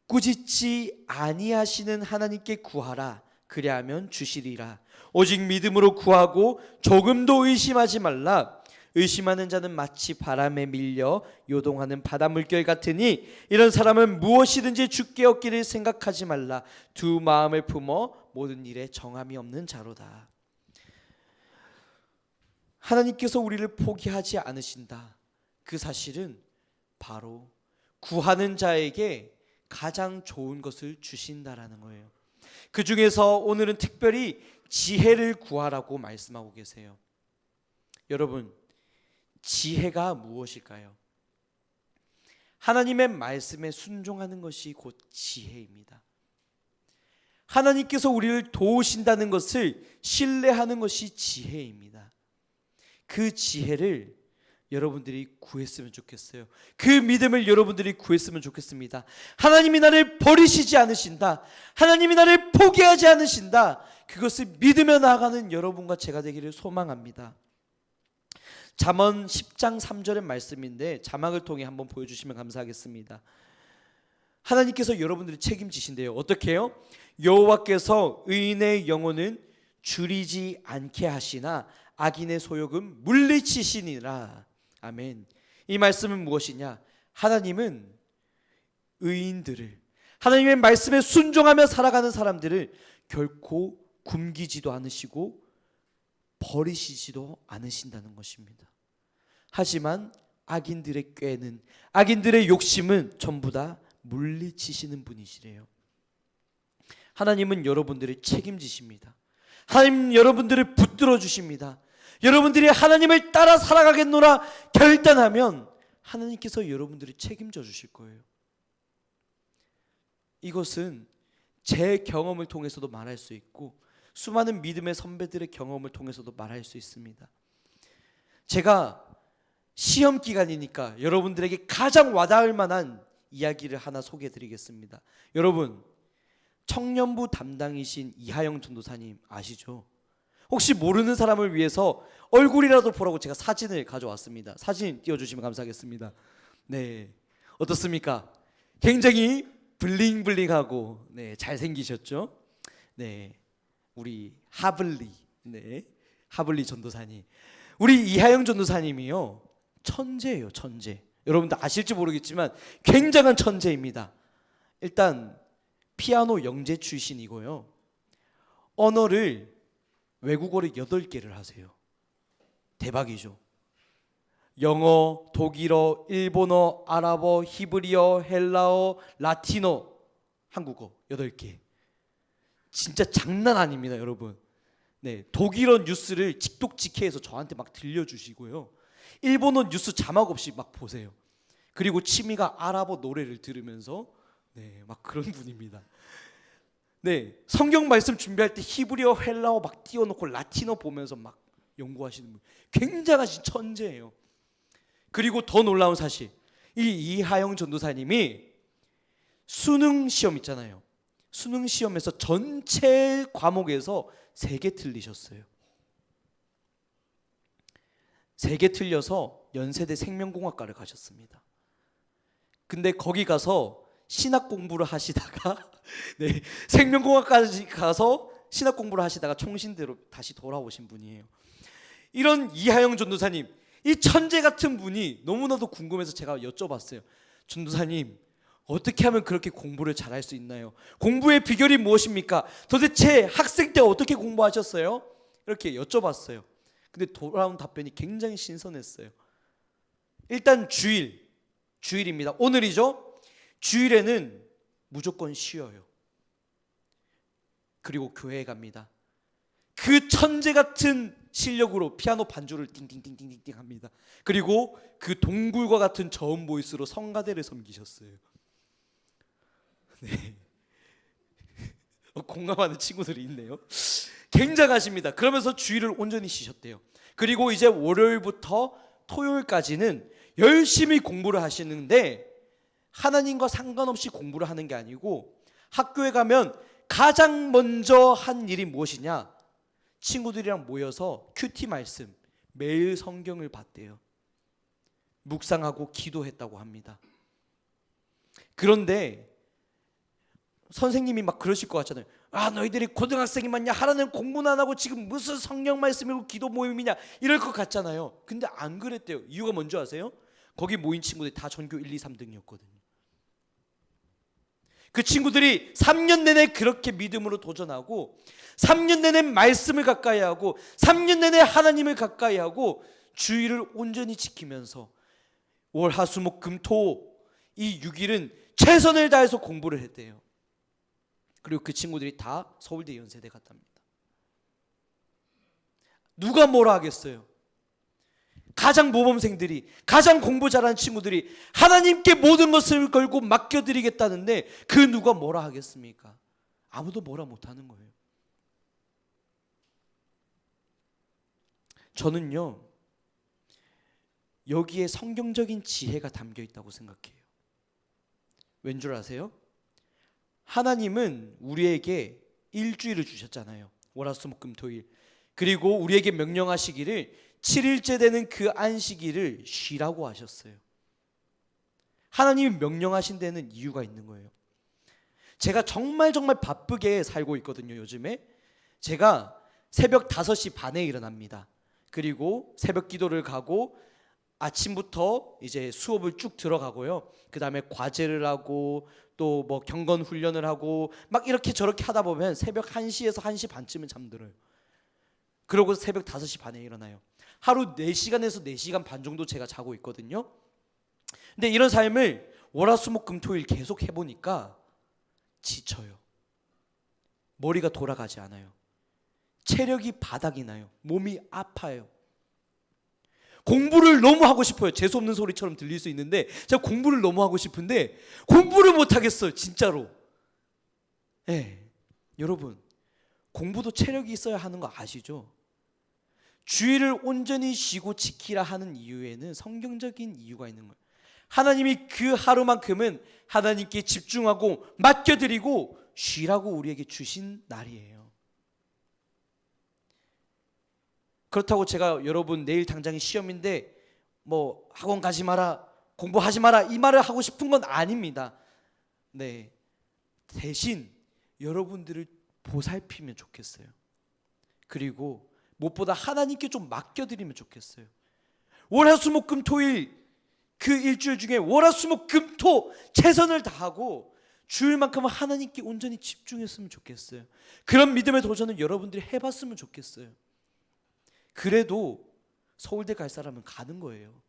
꾸짖지 아니하시는 하나님께 구하라. 그리하면 주시리라. 오직 믿음으로 구하고 조금도 의심하지 말라. 의심하는 자는 마치 바람에 밀려 요동하는 바다 물결 같으니 이런 사람은 무엇이든지 주께 얻기를 생각하지 말라. 두 마음을 품어 모든 일에 정함이 없는 자로다. 하나님께서 우리를 포기하지 않으신다. 그 사실은 바로 구하는 자에게 가장 좋은 것을 주신다라는 거예요. 그 중에서 오늘은 특별히 지혜를 구하라고 말씀하고 계세요. 여러분, 지혜가 무엇일까요? 하나님의 말씀에 순종하는 것이 곧 지혜입니다. 하나님께서 우리를 도우신다는 것을 신뢰하는 것이 지혜입니다. 그 지혜를 여러분들이 구했으면 좋겠어요. 그 믿음을 여러분들이 구했으면 좋겠습니다. 하나님이 나를 버리시지 않으신다. 하나님이 나를 포기하지 않으신다. 그것을 믿으며 나아가는 여러분과 제가 되기를 소망합니다. 잠언 10장 3절의 말씀인데 자막을 통해 한번 보여주시면 감사하겠습니다. 하나님께서 여러분들이 책임지신대요. 어떻게 해요? 여호와께서 의인의 영혼은 줄이지 않게 하시나 악인의 소욕은 물리치시니라. 아멘. 이 말씀은 무엇이냐? 하나님은 의인들을, 하나님의 말씀에 순종하며 살아가는 사람들을 결코 굶기지도 않으시고 버리시지도 않으신다는 것입니다. 하지만 악인들의 꾀는, 악인들의 욕심은 전부 다 물리치시는 분이시래요. 하나님은 여러분들을 책임지십니다. 하나님 여러분들을 붙들어 주십니다. 여러분들이 하나님을 따라 살아가겠노라 결단하면 하나님께서 여러분들을 책임져 주실 거예요. 이것은 제 경험을 통해서도 말할 수 있고 수많은 믿음의 선배들의 경험을 통해서도 말할 수 있습니다. 제가 시험 기간이니까 여러분들에게 가장 와닿을 만한 이야기를 하나 소개해 드리겠습니다. 여러분, 청년부 담당이신 이하영 전도사님 아시죠? 혹시 모르는 사람을 위해서 얼굴이라도 보라고 제가 사진을 가져왔습니다. 사진 띄워주시면 감사하겠습니다. 네, 어떻습니까? 굉장히 블링블링하고 잘생기셨죠? 네, 우리 하블리, 하블리 전도사님, 우리 이하영 전도사님이요 천재예요, 천재. 여러분들 아실지 모르겠지만 굉장한 천재입니다. 일단 피아노 영재 출신이고요, 언어를 외국어를 8개를 하세요. 대박이죠. 영어, 독일어, 일본어, 아랍어, 히브리어, 헬라어, 라틴어, 한국어 8개. 진짜 장난 아닙니다, 여러분. 네, 독일어 뉴스를 직독직해해서 저한테 막 들려주시고요, 일본어 뉴스 자막 없이 막 보세요. 그리고 취미가 아랍어 노래를 들으면서 막 그런 분입니다. 네, 성경 말씀 준비할 때 히브리어, 헬라어 막 띄워놓고 라틴어 보면서 막 연구하시는 분, 굉장하신 천재예요. 그리고 더 놀라운 사실, 이 이하영 전도사님이 수능 시험 있잖아요. 수능 시험에서 전체 과목에서 3개 틀리셨어요. 3개 틀려서 연세대 생명공학과를 가셨습니다. 근데 거기 가서 신학 공부를 하시다가 생명공학까지 가서 신학 공부를 하시다가 총신대로 다시 돌아오신 분이에요. 이런 이하영 전도사님, 이 천재 같은 분이 너무나도 궁금해서 제가 여쭤봤어요. 전도사님, 어떻게 하면 그렇게 공부를 잘할 수 있나요? 공부의 비결이 무엇입니까? 도대체 학생 때 어떻게 공부하셨어요? 이렇게 여쭤봤어요. 근데 돌아온 답변이 굉장히 신선했어요. 일단 주일입니다. 오늘이죠? 주일에는 무조건 쉬어요. 그리고 교회에 갑니다. 그 천재 같은 실력으로 피아노 반주를 띵띵띵띵띵 합니다. 그리고 그 동굴과 같은 저음 보이스로 성가대를 섬기셨어요. 네. 공감하는 친구들이 있네요. 굉장하십니다. 그러면서 주일을 온전히 쉬셨대요. 그리고 이제 월요일부터 토요일까지는 열심히 공부를 하시는데, 하나님과 상관없이 공부를 하는 게 아니고 학교에 가면 가장 먼저 한 일이 무엇이냐? 친구들이랑 모여서 큐티 말씀, 매일 성경을 봤대요. 묵상하고 기도했다고 합니다. 그런데 선생님이 막 그러실 것 같잖아요. 아, 너희들이 고등학생이 맞냐? 하라는 공부는 안 하고 지금 무슨 성경 말씀이고 기도 모임이냐? 이럴 것 같잖아요. 근데 안 그랬대요. 이유가 뭔지 아세요? 거기 모인 친구들이 다 전교 1, 2, 3등이었거든요. 그 친구들이 3년 내내 그렇게 믿음으로 도전하고 3년 내내 말씀을 가까이 하고 3년 내내 하나님을 가까이 하고 주일을 온전히 지키면서 월, 화, 수, 목, 금, 토 이 6일은 최선을 다해서 공부를 했대요. 그리고 그 친구들이 다 서울대 연세대 갔답니다. 누가 뭐라 하겠어요? 가장 모범생들이, 가장 공부 잘하는 친구들이 하나님께 모든 것을 걸고 맡겨드리겠다는데 그 누가 뭐라 하겠습니까? 아무도 뭐라 못하는 거예요. 저는요, 여기에 성경적인 지혜가 담겨 있다고 생각해요. 왠 줄 아세요? 하나님은 우리에게 일주일을 주셨잖아요. 월화수목금토일. 그리고 우리에게 명령하시기를 7일째 되는 그 안식일을 쉬라고 하셨어요. 하나님이 명령하신 데는 이유가 있는 거예요. 제가 정말 바쁘게 살고 있거든요. 요즘에 제가 새벽 5시 반에 일어납니다. 그리고 새벽 기도를 가고 아침부터 이제 수업을 쭉 들어가고요. 그 다음에 과제를 하고 또 뭐 경건 훈련을 하고 막 이렇게 저렇게 하다 보면 새벽 1시에서 1시 반쯤은 잠들어요. 그러고 새벽 5시 반에 일어나요. 하루 4시간에서 4시간 반 정도 제가 자고 있거든요. 근데 이런 삶을 월화수목금토일 계속 해보니까 지쳐요. 머리가 돌아가지 않아요. 체력이 바닥이 나요. 몸이 아파요. 공부를 너무 하고 싶어요. 재수없는 소리처럼 들릴 수 있는데 제가 공부를 너무 하고 싶은데 공부를 못 하겠어요. 진짜로. 네. 여러분, 공부도 체력이 있어야 하는 거 아시죠? 주일을 온전히 쉬고 지키라 하는 이유에는 성경적인 이유가 있는 거예요. 하나님이 그 하루만큼은 하나님께 집중하고 맡겨드리고 쉬라고 우리에게 주신 날이에요. 그렇다고 제가 여러분 내일 당장이 시험인데 뭐 학원 가지 마라, 공부하지 마라 이 말을 하고 싶은 건 아닙니다. 네, 대신 여러분들을 보살피면 좋겠어요. 그리고 무엇보다 하나님께 좀 맡겨드리면 좋겠어요. 월화수목금토일 그 일주일 중에 월화수목금토 최선을 다하고 주일만큼은 하나님께 온전히 집중했으면 좋겠어요. 그런 믿음의 도전을 여러분들이 해봤으면 좋겠어요. 그래도 서울대 갈 사람은 가는 거예요.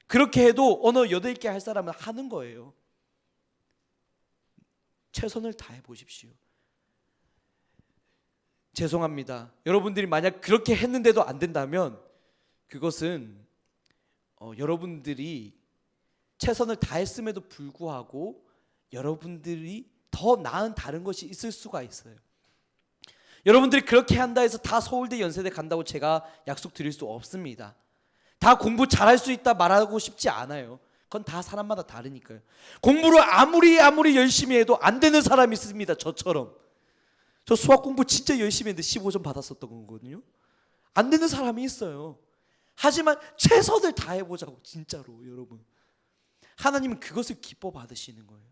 그렇게 해도 언어 8개 할 사람은 하는 거예요. 최선을 다해 보십시오. 죄송합니다. 여러분들이 만약 그렇게 했는데도 안 된다면 그것은 여러분들이 최선을 다했음에도 불구하고 여러분들이 더 나은 다른 것이 있을 수가 있어요. 여러분들이 그렇게 한다 해서 다 서울대 연세대 간다고 제가 약속드릴 수 없습니다. 다 공부 잘할 수 있다 말하고 싶지 않아요. 그건 다 사람마다 다르니까요. 공부를 아무리 열심히 해도 안 되는 사람이 있습니다. 저처럼. 저 수학 공부 진짜 열심히 했는데 15점 받았었던 거거든요. 안 되는 사람이 있어요. 하지만 최선을 다해보자고. 진짜로 여러분, 하나님은 그것을 기뻐 받으시는 거예요.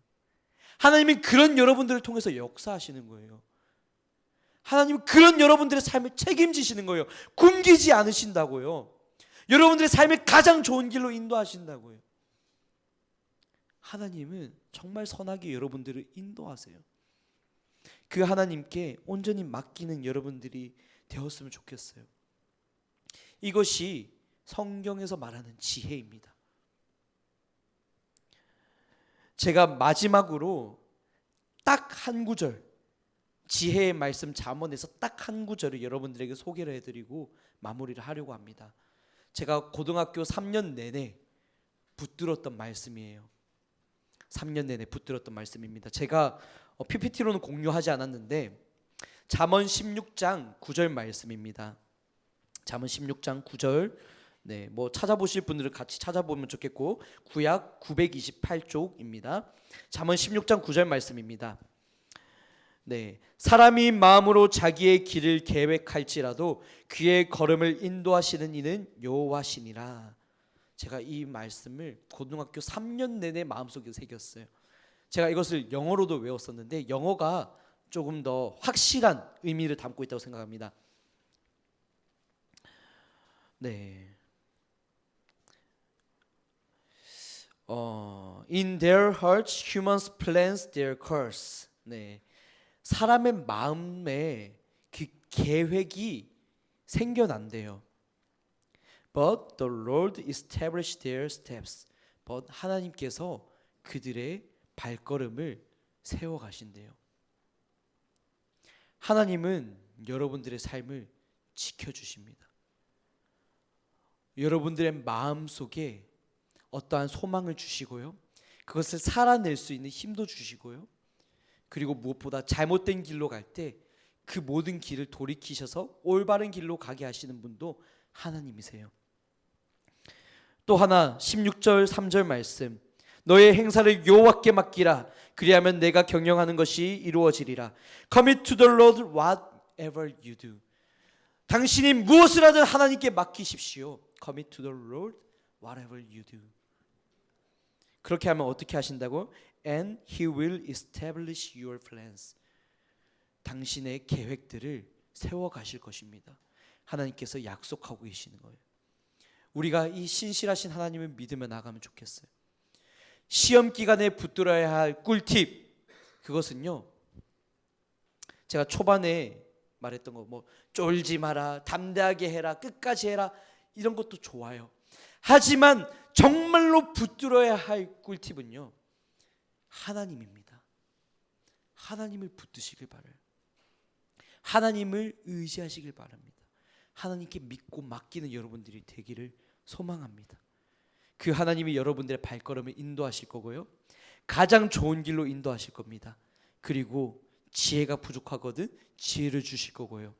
하나님은 그런 여러분들을 통해서 역사하시는 거예요. 하나님은 그런 여러분들의 삶을 책임지시는 거예요. 굶기지 않으신다고요. 여러분들의 삶을 가장 좋은 길로 인도하신다고요. 하나님은 정말 선하게 여러분들을 인도하세요. 그 하나님께 온전히 맡기는 여러분들이 되었으면 좋겠어요. 이것이 성경에서 말하는 지혜입니다. 제가 마지막으로 딱 한 구절, 지혜의 말씀 잠언에서 딱 한 구절을 여러분들에게 소개를 해드리고 마무리를 하려고 합니다. 제가 고등학교 3년 내내 붙들었던 말씀이에요. 3년 내내 붙들었던 말씀입니다. 제가 PPT로는 공유하지 않았는데 잠언 16장 9절 말씀입니다. 잠언 16장 9절. 네, 뭐 찾아보실 분들은 같이 찾아보면 좋겠고 구약 928쪽입니다. 잠언 16장 9절 말씀입니다. 네, 사람이 마음으로 자기의 길을 계획할지라도 그의 걸음을 인도하시는 이는 여호와시니라. 제가 이 말씀을 고등학교 3년 내내 마음속에 새겼어요. 제가 이것을 영어로도 외웠었는데 영어가 조금 더 확실한 의미를 담고 있다고 생각합니다. 네. In their hearts humans plans their course. 네. 사람의 마음에 그 계획이 생겨난대요. But the Lord established their steps. But 하나님께서 그들의 발걸음을 세워 가신대요. 하나님은 여러분들의 삶을 지켜 주십니다. 여러분들의 마음 속에 어떠한 소망을 주시고요, 그것을 살아낼 수 있는 힘도 주시고요, 그리고 무엇보다 잘못된 길로 갈 때 그 모든 길을 돌이키셔서 올바른 길로 가게 하시는 분도 하나님이세요. 또 하나 16절 3절 말씀, 너의 행사를 여호와께 맡기라. 그리하면 내가 경영하는 것이 이루어지리라. Commit to the Lord whatever you do. 당신이 무엇을 하든 하나님께 맡기십시오. Commit to the Lord whatever you do. 그렇게 하면 어떻게 하신다고? And He will establish your plans. 당신의 계획들을 세워 가실 것입니다. 하나님께서 약속하고 계시는 거예요. 우리가 이 신실하신 하나님을 믿으며 나가면 좋겠어요. 시험 기간에 붙들어야 할 꿀팁, 그것은요, 제가 초반에 말했던 거, 뭐 쫄지 마라, 담대하게 해라, 끝까지 해라, 이런 것도 좋아요. 하지만 정말로 붙들어야 할 꿀팁은요, 하나님입니다. 하나님을 붙드시길 바라요. 하나님을 의지하시길 바랍니다. 하나님께 믿고 맡기는 여러분들이 되기를 소망합니다. 그 하나님이 여러분들의 발걸음을 인도하실 거고요, 가장 좋은 길로 인도하실 겁니다. 그리고 지혜가 부족하거든 지혜를 주실 거고요,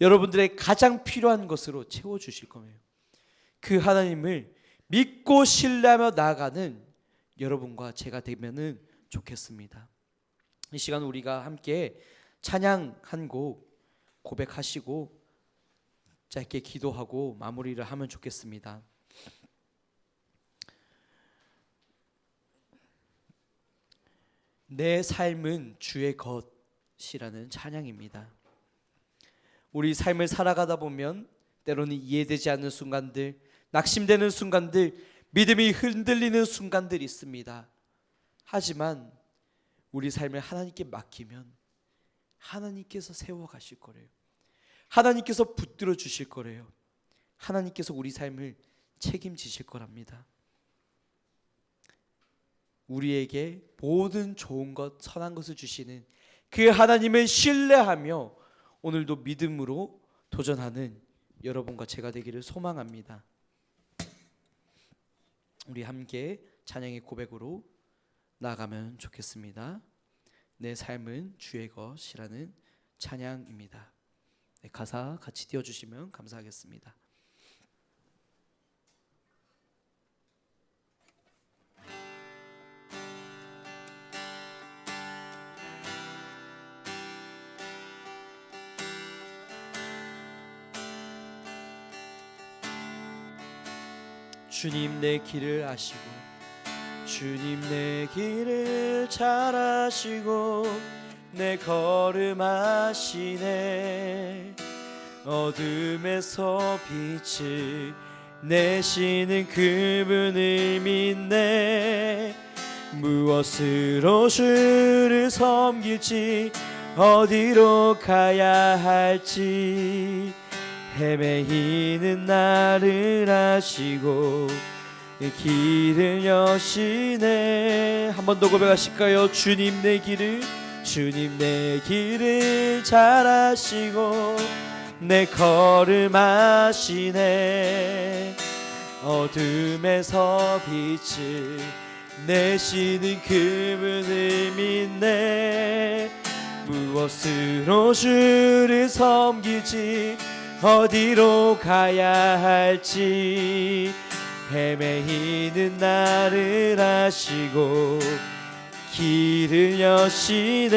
여러분들의 가장 필요한 것으로 채워주실 거예요. 그 하나님을 믿고 신뢰하며 나아가는 여러분과 제가 되면은 좋겠습니다. 이 시간 우리가 함께 찬양 한 곡 고백하시고 짧게 기도하고 마무리를 하면 좋겠습니다. 내 삶은 주의 것이라는 찬양입니다. 우리 삶을 살아가다 보면 때로는 이해되지 않는 순간들, 낙심되는 순간들, 믿음이 흔들리는 순간들이 있습니다. 하지만 우리 삶을 하나님께 맡기면 하나님께서 세워가실 거래요. 하나님께서 붙들어 주실 거래요. 하나님께서 우리 삶을 책임지실 거랍니다. 우리에게 모든 좋은 것, 선한 것을 주시는 그 하나님을 신뢰하며 오늘도 믿음으로 도전하는 여러분과 제가 되기를 소망합니다. 우리 함께 찬양의 고백으로 나아가면 좋겠습니다. 내 삶은 주의 것이라는 찬양입니다. 네, 가사 같이 띄워주시면 감사하겠습니다. 주님 내 길을 아시고, 주님 내 길을 잘 아시고, 내 걸음 아시네. 어둠에서 빛을 내시는 그분을 믿네. 무엇으로 주를 섬길지, 어디로 가야 할지, 헤매이는 나를 아시고 길을 여시네. 한 번 더 고백하실까요? 주님 내 길을, 주님 내 길을 잘 아시고 내 걸음 아시네. 어둠에서 빛을 내시는 그분을 믿네. 무엇으로 주를 섬기지, 어디로 가야 할지, 헤매이는 나를 아시고 길을 여시네.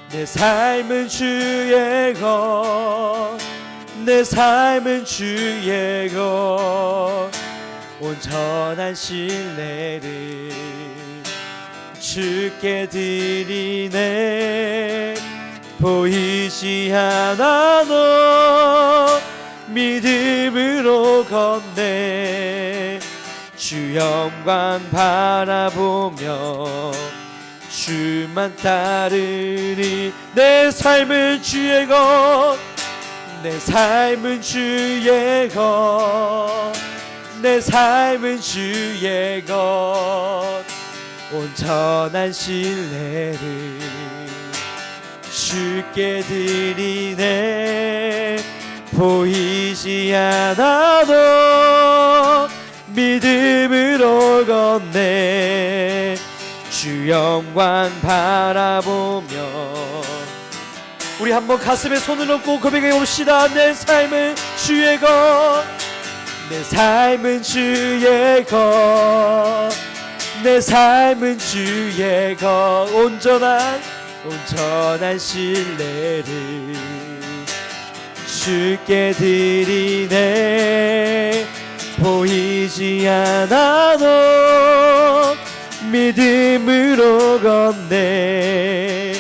내 삶은 주의 것, 내 삶은 주의 것, 온전한 신뢰를 주께 드리네. 보이지 않아도 믿음으로 걷네. 주 영광 바라보며 주만 따르리. 내 삶은 주의 것, 내 삶은 주의 것, 내 삶은 주의 것, 온전한 신뢰를 주께 드리네. 보이지 않아도 믿음으로 걷네. 주 영광 바라보며 우리 한번 가슴에 손을 얹고 고백해 봅시다. 내 삶은 주의 것, 내 삶은 주의 것, 내 삶은 주의 것. 온전한 신뢰를 주께 드리네. 보이지 않아도 믿음으로 걷네.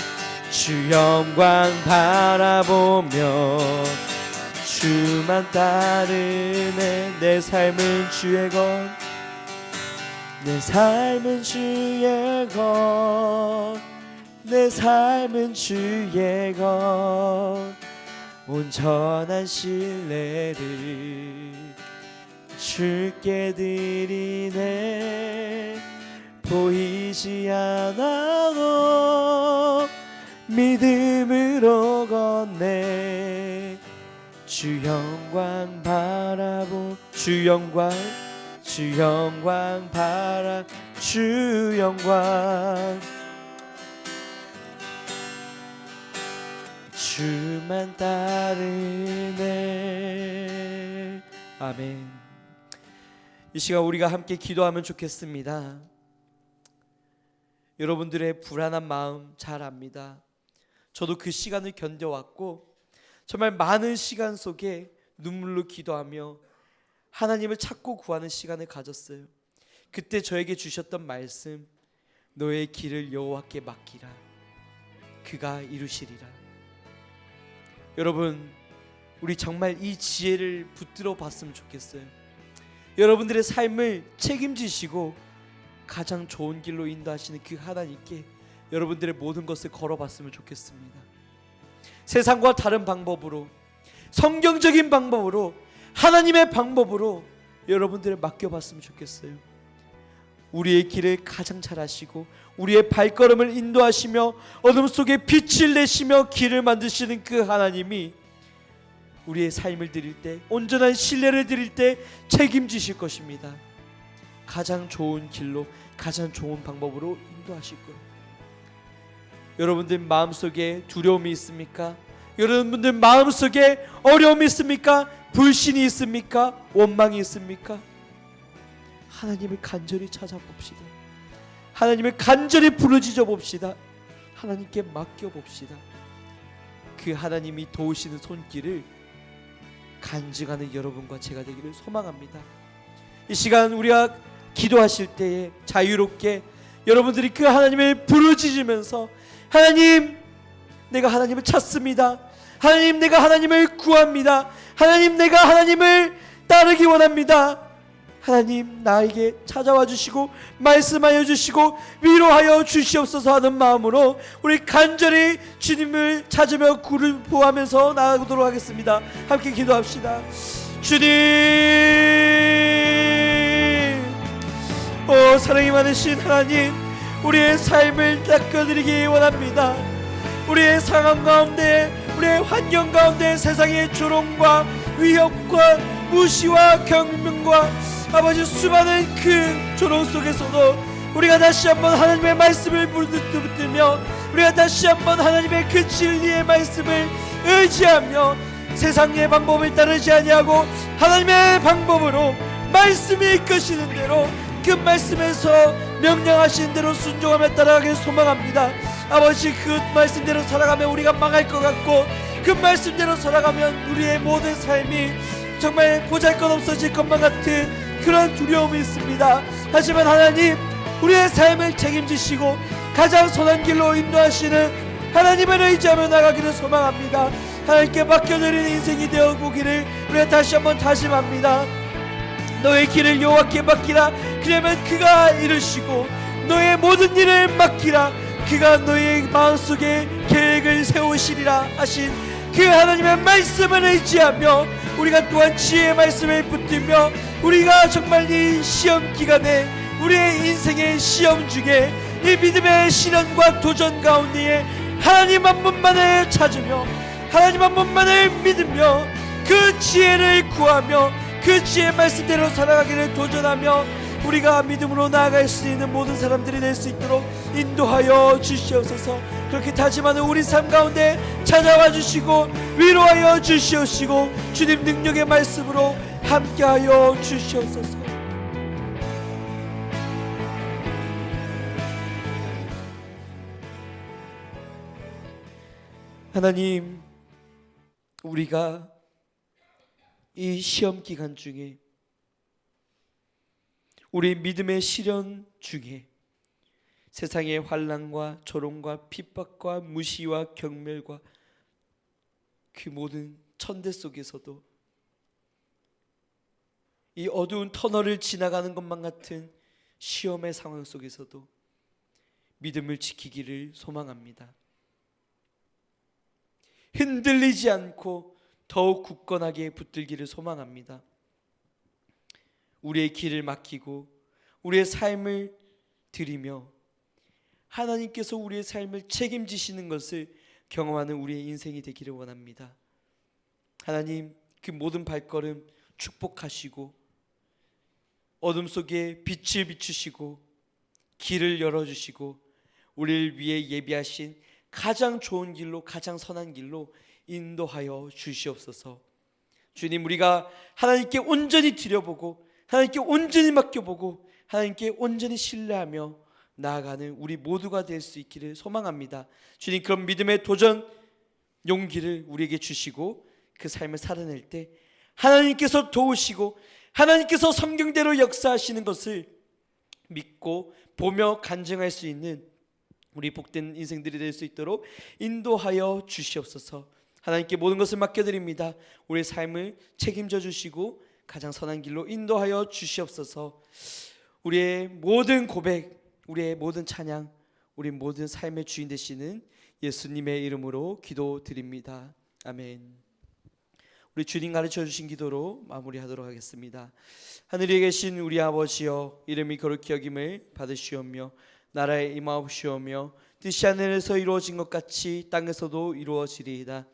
주 영광 바라보며 주만 따르네. 내 삶은 주의 것, 내 삶은 주의 것, 내 삶은 주의 것. 온전한 신뢰를 주께 드리네. 보이지 않아도 믿음으로 걷네. 주 영광 바라보 주 영광 바라 주 영광 주만 따르네. 아멘. 이 시간 우리가 함께 기도하면 좋겠습니다. 여러분들의 불안한 마음 잘 압니다. 저도 그 시간을 견뎌왔고 정말 많은 시간 속에 눈물로 기도하며 하나님을 찾고 구하는 시간을 가졌어요. 그때 저에게 주셨던 말씀, 너의 길을 여호와께 맡기라, 그가 이루시리라. 여러분, 우리 정말 이 지혜를 붙들어 봤으면 좋겠어요. 여러분들의 삶을 책임지시고 가장 좋은 길로 인도하시는 그 하나님께 여러분들의 모든 것을 걸어봤으면 좋겠습니다. 세상과 다른 방법으로, 성경적인 방법으로, 하나님의 방법으로 여러분들을 맡겨봤으면 좋겠어요. 우리의 길을 가장 잘 아시고 우리의 발걸음을 인도하시며 어둠 속에 빛을 내시며 길을 만드시는 그 하나님이 우리의 삶을 드릴 때, 온전한 신뢰를 드릴 때 책임지실 것입니다. 가장 좋은 길로, 가장 좋은 방법으로 인도하실 거예요. 여러분들 마음속에 두려움이 있습니까? 여러분들 마음속에 어려움이 있습니까? 불신이 있습니까? 원망이 있습니까? 하나님을 간절히 찾아봅시다. 하나님을 간절히 부르짖어 봅시다. 하나님께 맡겨봅시다. 그 하나님이 도우시는 손길을 간증하는 여러분과 제가 되기를 소망합니다. 이 시간 우리가 기도하실 때에 자유롭게 여러분들이 그 하나님을 부르짖으면서, 하나님, 내가 하나님을 찾습니다. 하나님, 내가 하나님을 구합니다. 하나님, 내가 하나님을 따르기 원합니다. 하나님, 나에게 찾아와 주시고 말씀하여 주시고 위로하여 주시옵소서 하는 마음으로 우리 간절히 주님을 찾으며 구름포하면서 나아가도록 하겠습니다. 함께 기도합시다. 주님, 사랑이 많으신 하나님, 우리의 삶을 닦아드리기 원합니다. 우리의 상황 가운데, 우리의 환경 가운데 세상의 조롱과 위협과 무시와 경멸과 아버지 수많은 그 조롱 속에서도 우리가 다시 한번 하나님의 말씀을 붙들며, 우리가 다시 한번 하나님의 그 진리의 말씀을 의지하며 세상의 방법을 따르지 아니하고 하나님의 방법으로 말씀이 이끄시는 대로, 그 말씀에서 명령하신 대로 순종하며 따라가길 소망합니다. 아버지, 그 말씀대로 살아가면 우리가 망할 것 같고, 그 말씀대로 살아가면 우리의 모든 삶이 정말 보잘것없어질 것만 같은 그런 두려움이 있습니다. 하지만 하나님, 우리의 삶을 책임지시고 가장 선한 길로 인도하시는 하나님을 의지하며 나가기를 소망합니다. 하나님께 맡겨드리는 인생이 되어보기를 우리가 다시 한번 다짐합니다. 너의 길을 여호와께 맡기라, 그러면 그가 이루시고 너의 모든 일을 맡기라, 그가 너의 마음속에 계획을 세우시리라 하신 그 하나님의 말씀을 의지하며 우리가 또한 지혜의 말씀을 붙들며 우리가 정말 이 시험 기간에, 우리의 인생의 시험 중에 이 믿음의 시련과 도전 가운데에 하나님 한 분만을 찾으며 하나님 한 분만을 믿으며 그 지혜를 구하며 그 지혜의 말씀대로 살아가기를 도전하며 우리가 믿음으로 나아갈 수 있는 모든 사람들이 될 수 있도록 인도하여 주시옵소서. 그렇게 다짐하는 우리 삶 가운데 찾아와 주시고 위로하여 주시옵시고 주님 능력의 말씀으로 함께하여 주시옵소서. 하나님, 우리가 이 시험 기간 중에 우리 믿음의 시련 중에 세상의 환난과 조롱과 핍박과 무시와 경멸과 그 모든 천대 속에서도 이 어두운 터널을 지나가는 것만 같은 시험의 상황 속에서도 믿음을 지키기를 소망합니다. 흔들리지 않고 더욱 굳건하게 붙들기를 소망합니다. 우리의 길을 맡기고 우리의 삶을 드리며 하나님께서 우리의 삶을 책임지시는 것을 경험하는 우리의 인생이 되기를 원합니다. 하나님, 그 모든 발걸음 축복하시고 어둠 속에 빛을 비추시고 길을 열어주시고 우리를 위해 예비하신 가장 좋은 길로, 가장 선한 길로 인도하여 주시옵소서. 주님, 우리가 하나님께 온전히 드려보고 하나님께 온전히 맡겨보고 하나님께 온전히 신뢰하며 나아가는 우리 모두가 될 수 있기를 소망합니다. 주님, 그런 믿음의 도전 용기를 우리에게 주시고 그 삶을 살아낼 때 하나님께서 도우시고 하나님께서 성경대로 역사하시는 것을 믿고 보며 간증할 수 있는 우리 복된 인생들이 될 수 있도록 인도하여 주시옵소서. 하나님께 모든 것을 맡겨드립니다. 우리의 삶을 책임져 주시고 가장 선한 길로 인도하여 주시옵소서. 우리의 모든 고백, 우리의 모든 찬양, 우리 모든 삶의 주인 되시는 예수님의 이름으로 기도드립니다. 아멘. 우리 주님 가르쳐 주신 기도로 마무리하도록 하겠습니다. 하늘에 계신 우리 아버지여, 이름이 거룩히 여김을 받으시오며 나라에 임하옵시오며 뜻이 하늘에서 이루어진 것 같이 땅에서도 이루어지리이다.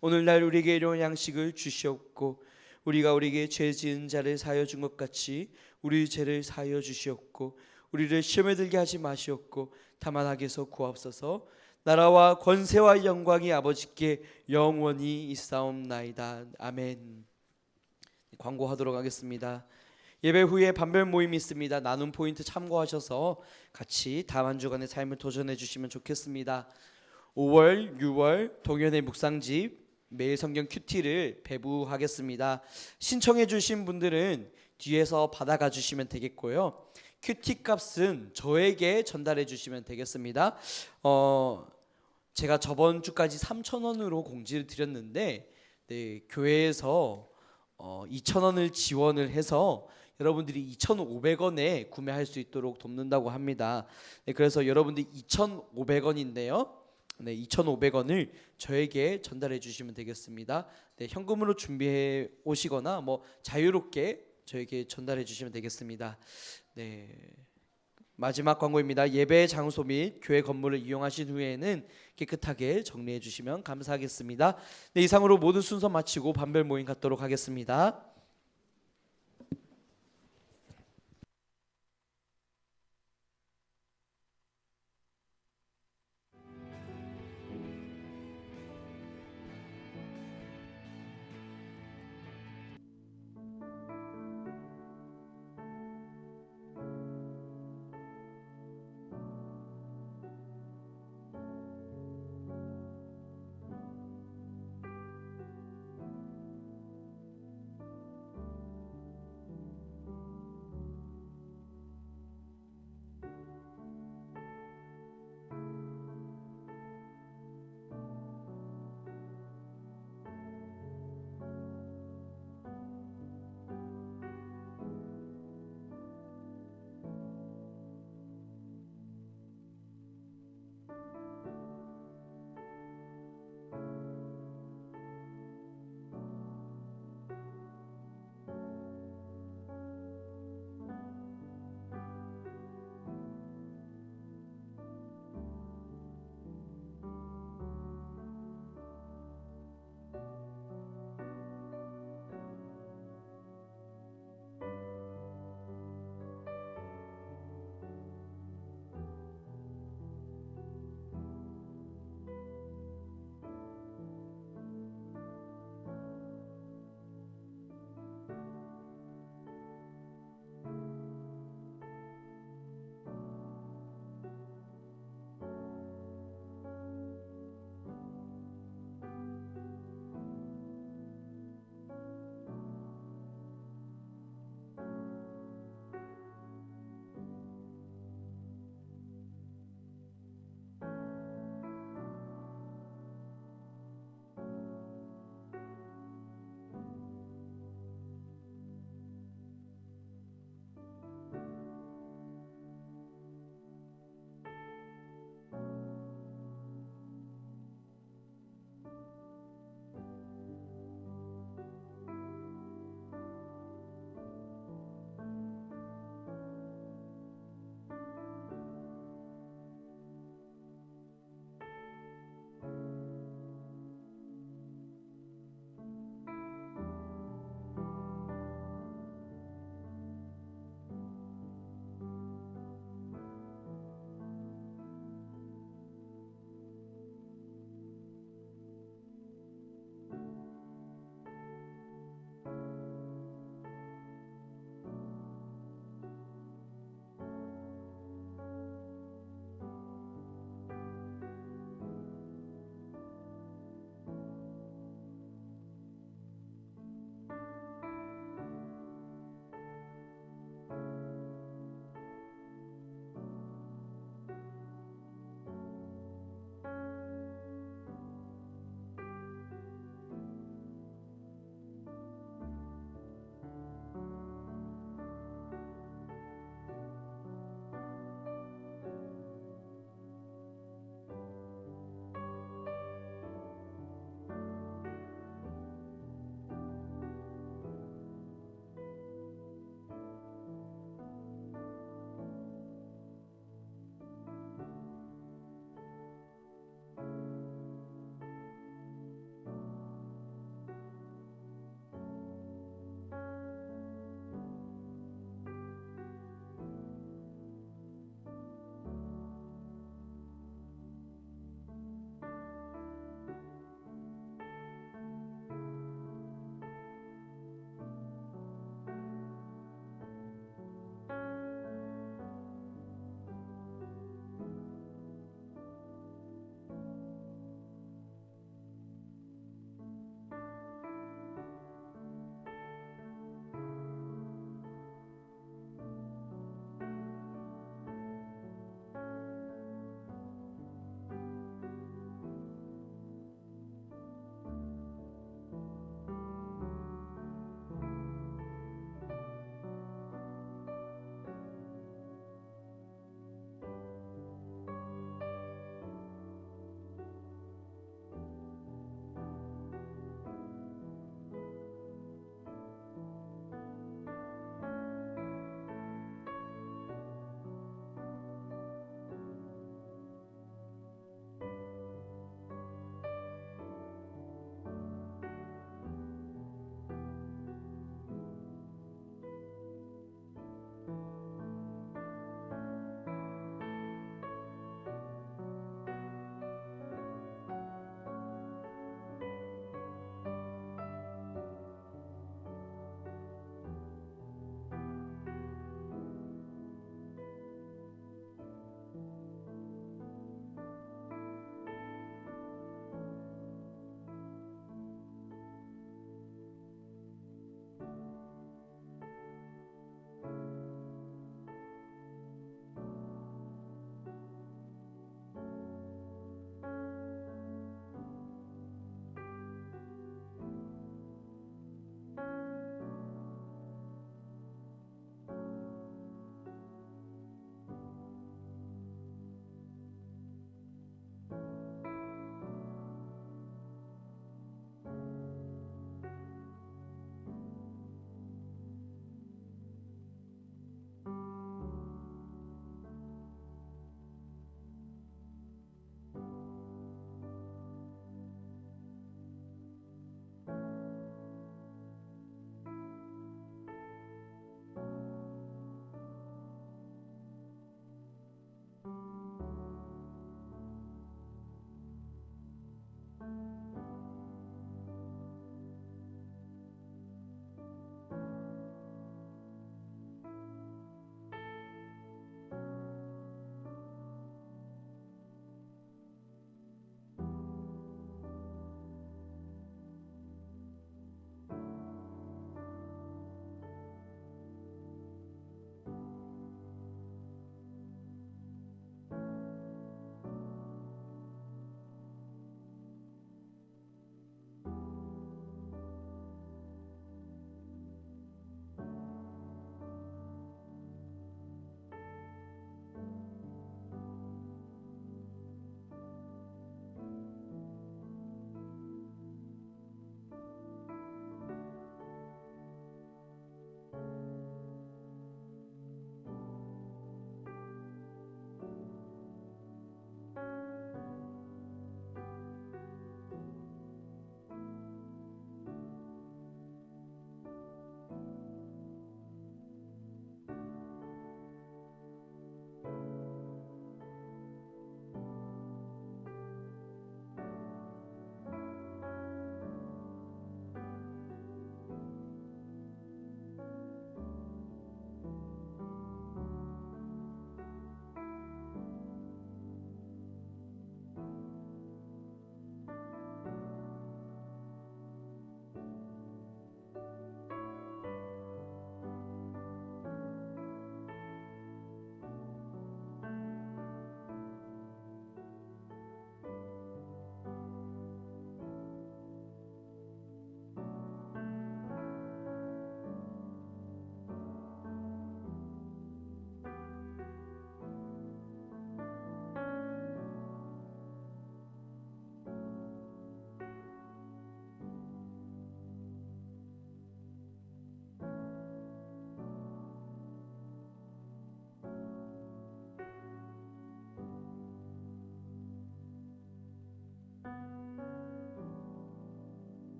오늘날 우리에게 일용할 양식을 주시옵고 우리가 우리에게 죄 지은 자를 사하여 준 것 같이 우리 죄를 사하여 주시옵고 우리를 시험에 들게 하지 마시옵고 다만 악에서 구하옵소서. 나라와 권세와 영광이 아버지께 영원히 있사옵나이다. 아멘. 광고하도록 하겠습니다. 예배 후에 반별 모임이 있습니다. 나눔 포인트 참고하셔서 같이 다음 한 주간의 삶을 도전해 주시면 좋겠습니다. 5월, 6월 동현의 묵상집 매일 성경 큐티를 배부하겠습니다. 신청해 주신 분들은 뒤에서 받아가 주시면 되겠고요. 큐티 값은 저에게 전달해 주시면 되겠습니다. 제가 저번 주까지 3,000원으로 공지를 드렸는데 교회에서 2,000원을 지원을 해서 여러분들이 2,500원에 구매할 수 있도록 돕는다고 합니다. 그래서 여러분들이 2,500원인데요. 2,500원을 저에게 전달해 주시면 되겠습니다. 현금으로 준비해 오시거나 자유롭게 저에게 전달해 주시면 되겠습니다. 마지막 광고입니다. 예배 장소 및 교회 건물을 이용하신 후에는 깨끗하게 정리해 주시면 감사하겠습니다. 이상으로 모든 순서 마치고 반별 모임 갖도록 하겠습니다.